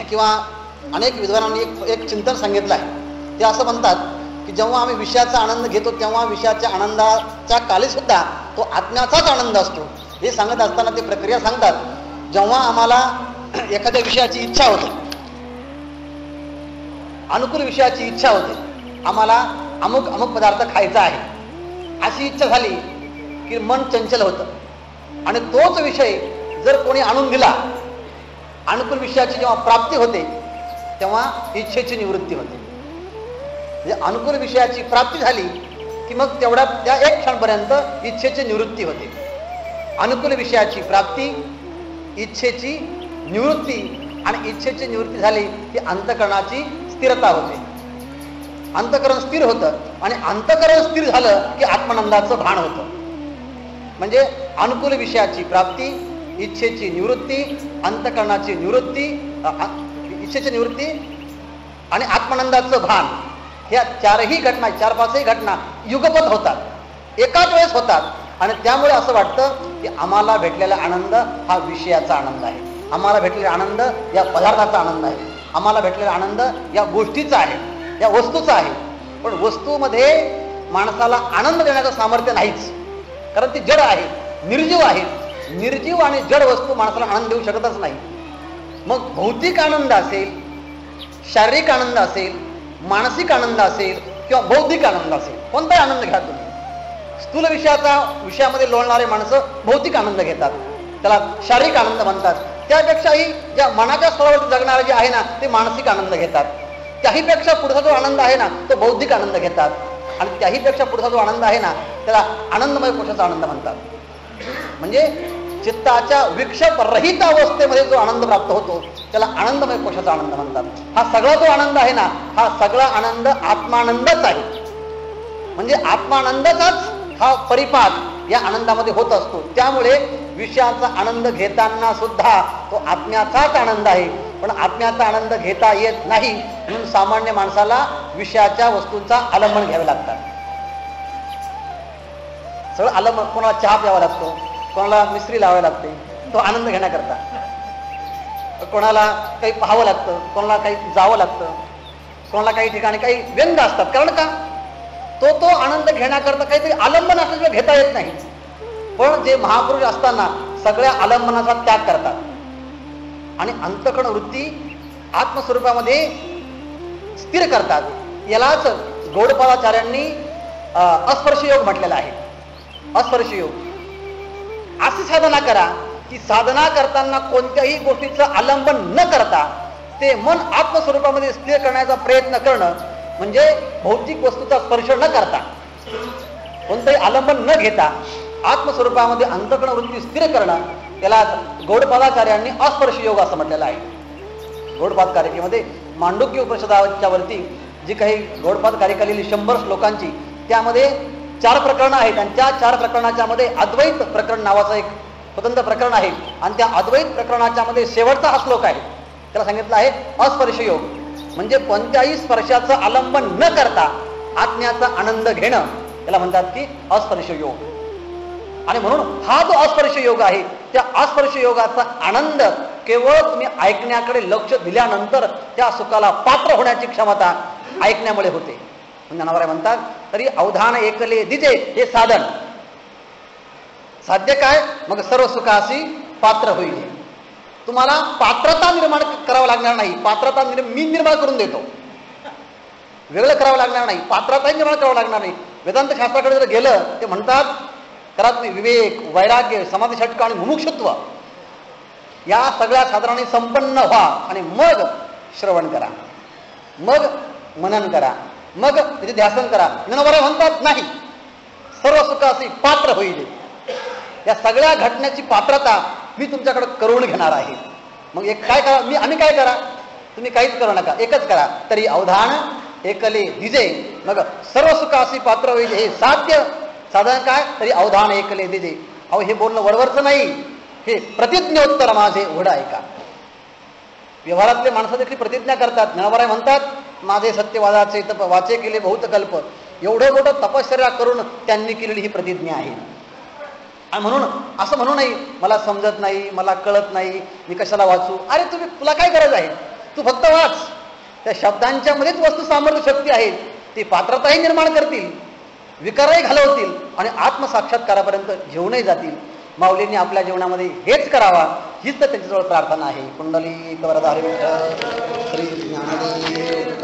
किंवा अनेक विद्वानांनी एक चिंतन सांगितलं आहे. ते असं म्हणतात की जेव्हा आम्ही विषयाचा आनंद घेतो तेव्हा विषयाच्या आनंदाच्या काली सुद्धा तो आत्म्याचाच आनंद असतो. हे सांगत असताना ते प्रक्रिया सांगतात, जेव्हा आम्हाला एखाद्या विषयाची इच्छा होते, अनुकूल विषयाची इच्छा होते, आम्हाला अमुक अमुक पदार्थ खायचा आहे अशी इच्छा झाली की मन चंचल होतं आणि तोच विषय जर कोणी आणून दिला, अनुकूल विषयाची जेव्हा प्राप्ती होते तेव्हा इच्छेची निवृत्ती होते. म्हणजे अनुकूल विषयाची प्राप्ती झाली की मग तेवढ्या त्या एक क्षणपर्यंत इच्छेची निवृत्ती होते. अनुकूल विषयाची प्राप्ती, इच्छेची निवृत्ती, आणि इच्छेची निवृत्ती झाली की अंतःकरणाची स्थिरता होते. अंतःकरण स्थिर होतं आणि अंतःकरण स्थिर झालं की आत्मानंदाचं भान होतं. म्हणजे अनुकूल विषयाची प्राप्ती, इच्छेची निवृत्ती, अंतःकरणाची निवृत्ती, इच्छेची निवृत्ती, आणि आत्मानंदाचं भान, ह्या चारही घटना, 4-5ही घटना युगपत होतात, एकाच वेळेस होतात. आणि त्यामुळे असं वाटतं की आम्हाला भेटलेला आनंद हा विषयाचा आनंद आहे, आम्हाला भेटलेला आनंद या पदार्थाचा आनंद आहे, आम्हाला भेटलेला आनंद या गोष्टीचा आहे, या वस्तूचा आहे. पण वस्तूमध्ये माणसाला आनंद देण्याचं सामर्थ्य नाहीच, कारण ती जड आहे, निर्जीव आहे. निर्जीव आणि जड वस्तू माणसाला आनंद देऊ शकतच नाही. मग भौतिक आनंद असेल, शारीरिक आनंद असेल, मानसिक आनंद असेल किंवा बौद्धिक आनंद असेल, कोणताही आनंद घ्या तुम्ही. स्थूल विषयामध्ये लोळणारे माणसं भौतिक आनंद घेतात, त्याला शारीरिक आनंद म्हणतात. त्यापेक्षाही ज्या मनाच्या स्तरावर जगणारे जे आहे ना ते मानसिक आनंद घेतात. त्याहीपेक्षा पुढचा जो आनंद आहे ना तो बौद्धिक आनंद घेतात. आणि त्याहीपेक्षा पुढचा जो आनंद आहे ना त्याला आनंदमय कोशाचा आनंद म्हणतात. म्हणजे चित्ताच्या विक्षेपरहित अवस्थेमध्ये जो आनंद प्राप्त होतो त्याला आनंदमय कोशाचा आनंद म्हणतात. हा सगळा जो आनंद आहे ना हा सगळा आनंद आत्मानंदच आहे. म्हणजे आत्मानंदाचाच हा परिपाक या आनंदामध्ये होत असतो. त्यामुळे विषयाचा आनंद घेताना सुद्धा तो आत्म्याचाच आनंद आहे. पण आत्म्याचा आनंद घेता येत नाही म्हणून सामान्य माणसाला विषयाच्या वस्तूंचा अवलंबन घ्यावे लागतात. सगळं अवलंबन, कोणाला चहा प्यावा लागतो, कोणाला मिश्री लावावी लागते तो आनंद घेण्याकरता, कोणाला काही पाहावं लागतं, कोणाला काही जावं लागतं, कोणाला काही ठिकाणी काही व्यंग असतात. कारण का तो आनंद घेण्याकरता काहीतरी आलंबन असल्याशिवाय घेता येत नाही. पण जे महापुरुष असताना सगळ्या आलंबनाचा त्याग करतात आणि अंतःकरण वृत्ती आत्मस्वरूपामध्ये स्थिर करतात. यालाच गौडपादाचार्यांनी अस्पर्श योग म्हटलेला आहे. अस्पर्श योग अशी साधना करा की साधना करताना कोणत्याही गोष्टीचं आलंबन न करता ते मन आत्मस्वरूपामध्ये स्थिर करण्याचा प्रयत्न करणं, म्हणजे भौतिक वस्तूचा स्पर्श न करता, कोणतंही आलंबन न घेता आत्मस्वरूपामध्ये अंतःकरण वृत्ती स्थिर करणं, त्याला गौडपादाचार्यांनी अस्पर्श योग असं म्हटलेलं आहे. गौडपाद कारिकेमध्ये मांडुक्य उपनिषदाच्या वरती जी काही गौडपाद कारिका लिहिली 100 श्लोकांची, त्यामध्ये 4 प्रकरणं आहेत. आणि त्या 4 प्रकरणाच्या मध्ये अद्वैत प्रकरण नावाचं एक स्वतंत्र प्रकरण आहे. आणि त्या अद्वैत प्रकरणाच्या मध्ये शेवटचा हा श्लोक आहे. त्याला सांगितलं आहे अस्पर्श योग, म्हणजे कोणत्याही स्पर्शाचं आलंबन न करता आत्म्याचा आनंद घेणं, त्याला म्हणतात की अस्पर्श योग. आणि म्हणून हा जो अस्पर्श योग आहे त्या अस्पर्श योगाचा आनंद केवळ तुम्ही ऐकण्याकडे लक्ष दिल्यानंतर त्या सुखाला पात्र होण्याची क्षमता ऐकण्यामुळे होते. ज्ञानावराय म्हणतात तरी अवधान एकले दिजे हे साधन साध्य काय, मग सर्व सुखाशी पात्र होईल. तुम्हाला पात्रता निर्माण करावं लागणार नाही, पात्रता मी निर्माण करून देतो, वेगळं करावं लागणार नाही, पात्रता निर्माण करावं लागणार नाही. वेदांत शास्त्राकडे जर गेलं ते म्हणतात करा तुम्ही विवेक, वैराग्य, समाधी षटक आणि मुमुक्षुत्व या सगळ्या साधनांनी संपन्न व्हा आणि मग श्रवण करा, मग मनन करा, मग तिथे ध्यासन करा. ज्ञानोबा म्हणतात नाही, सर्व सुखाशी पात्र होईल. या सगळ्या घटनेची पात्रता मी तुमच्याकडे करून घेणार आहे. मग एक काय करा, आम्ही काय करा, तुम्ही काहीच करू नका, एकच करा. तरी अवधान एकले दिजे मग सर्व सुखाशी पात्र होईल. हे साध्य साधन काय, तरी अवधान एकले दिजे. अहो हे बोलणं वरवरचं नाही, हे प्रतिज्ञोत्तर माझे ओढ ऐका. व्यवहारातले माणसं देखील प्रतिज्ञा करतात. ज्ञानोबा म्हणतात माझे सत्यवादाचे तप वाचे केले बहुत कल्प. एवढं मोठं तपश्चर्या करून त्यांनी केलेली ही प्रतिज्ञा आहे. आणि म्हणून असं म्हणू नाही मला समजत नाही, मला कळत नाही, मी कशाला वाचू. अरे तुला काय गरज आहे, तू फक्त वाच. त्या शब्दांच्या मध्येच वस्तू सामर्थ्य शक्ती आहे. ती पात्रताही निर्माण करतील, विकारही घालवतील आणि आत्मसाक्षात्कारापर्यंत घेऊनही जातील. माऊलींनी आपल्या जीवनामध्ये हेच करावा, हीच तर त्यांच्याजवळ प्रार्थना आहे. कुंडली वरदारी श्री ज्ञानदेव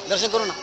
दर्शन करू ना.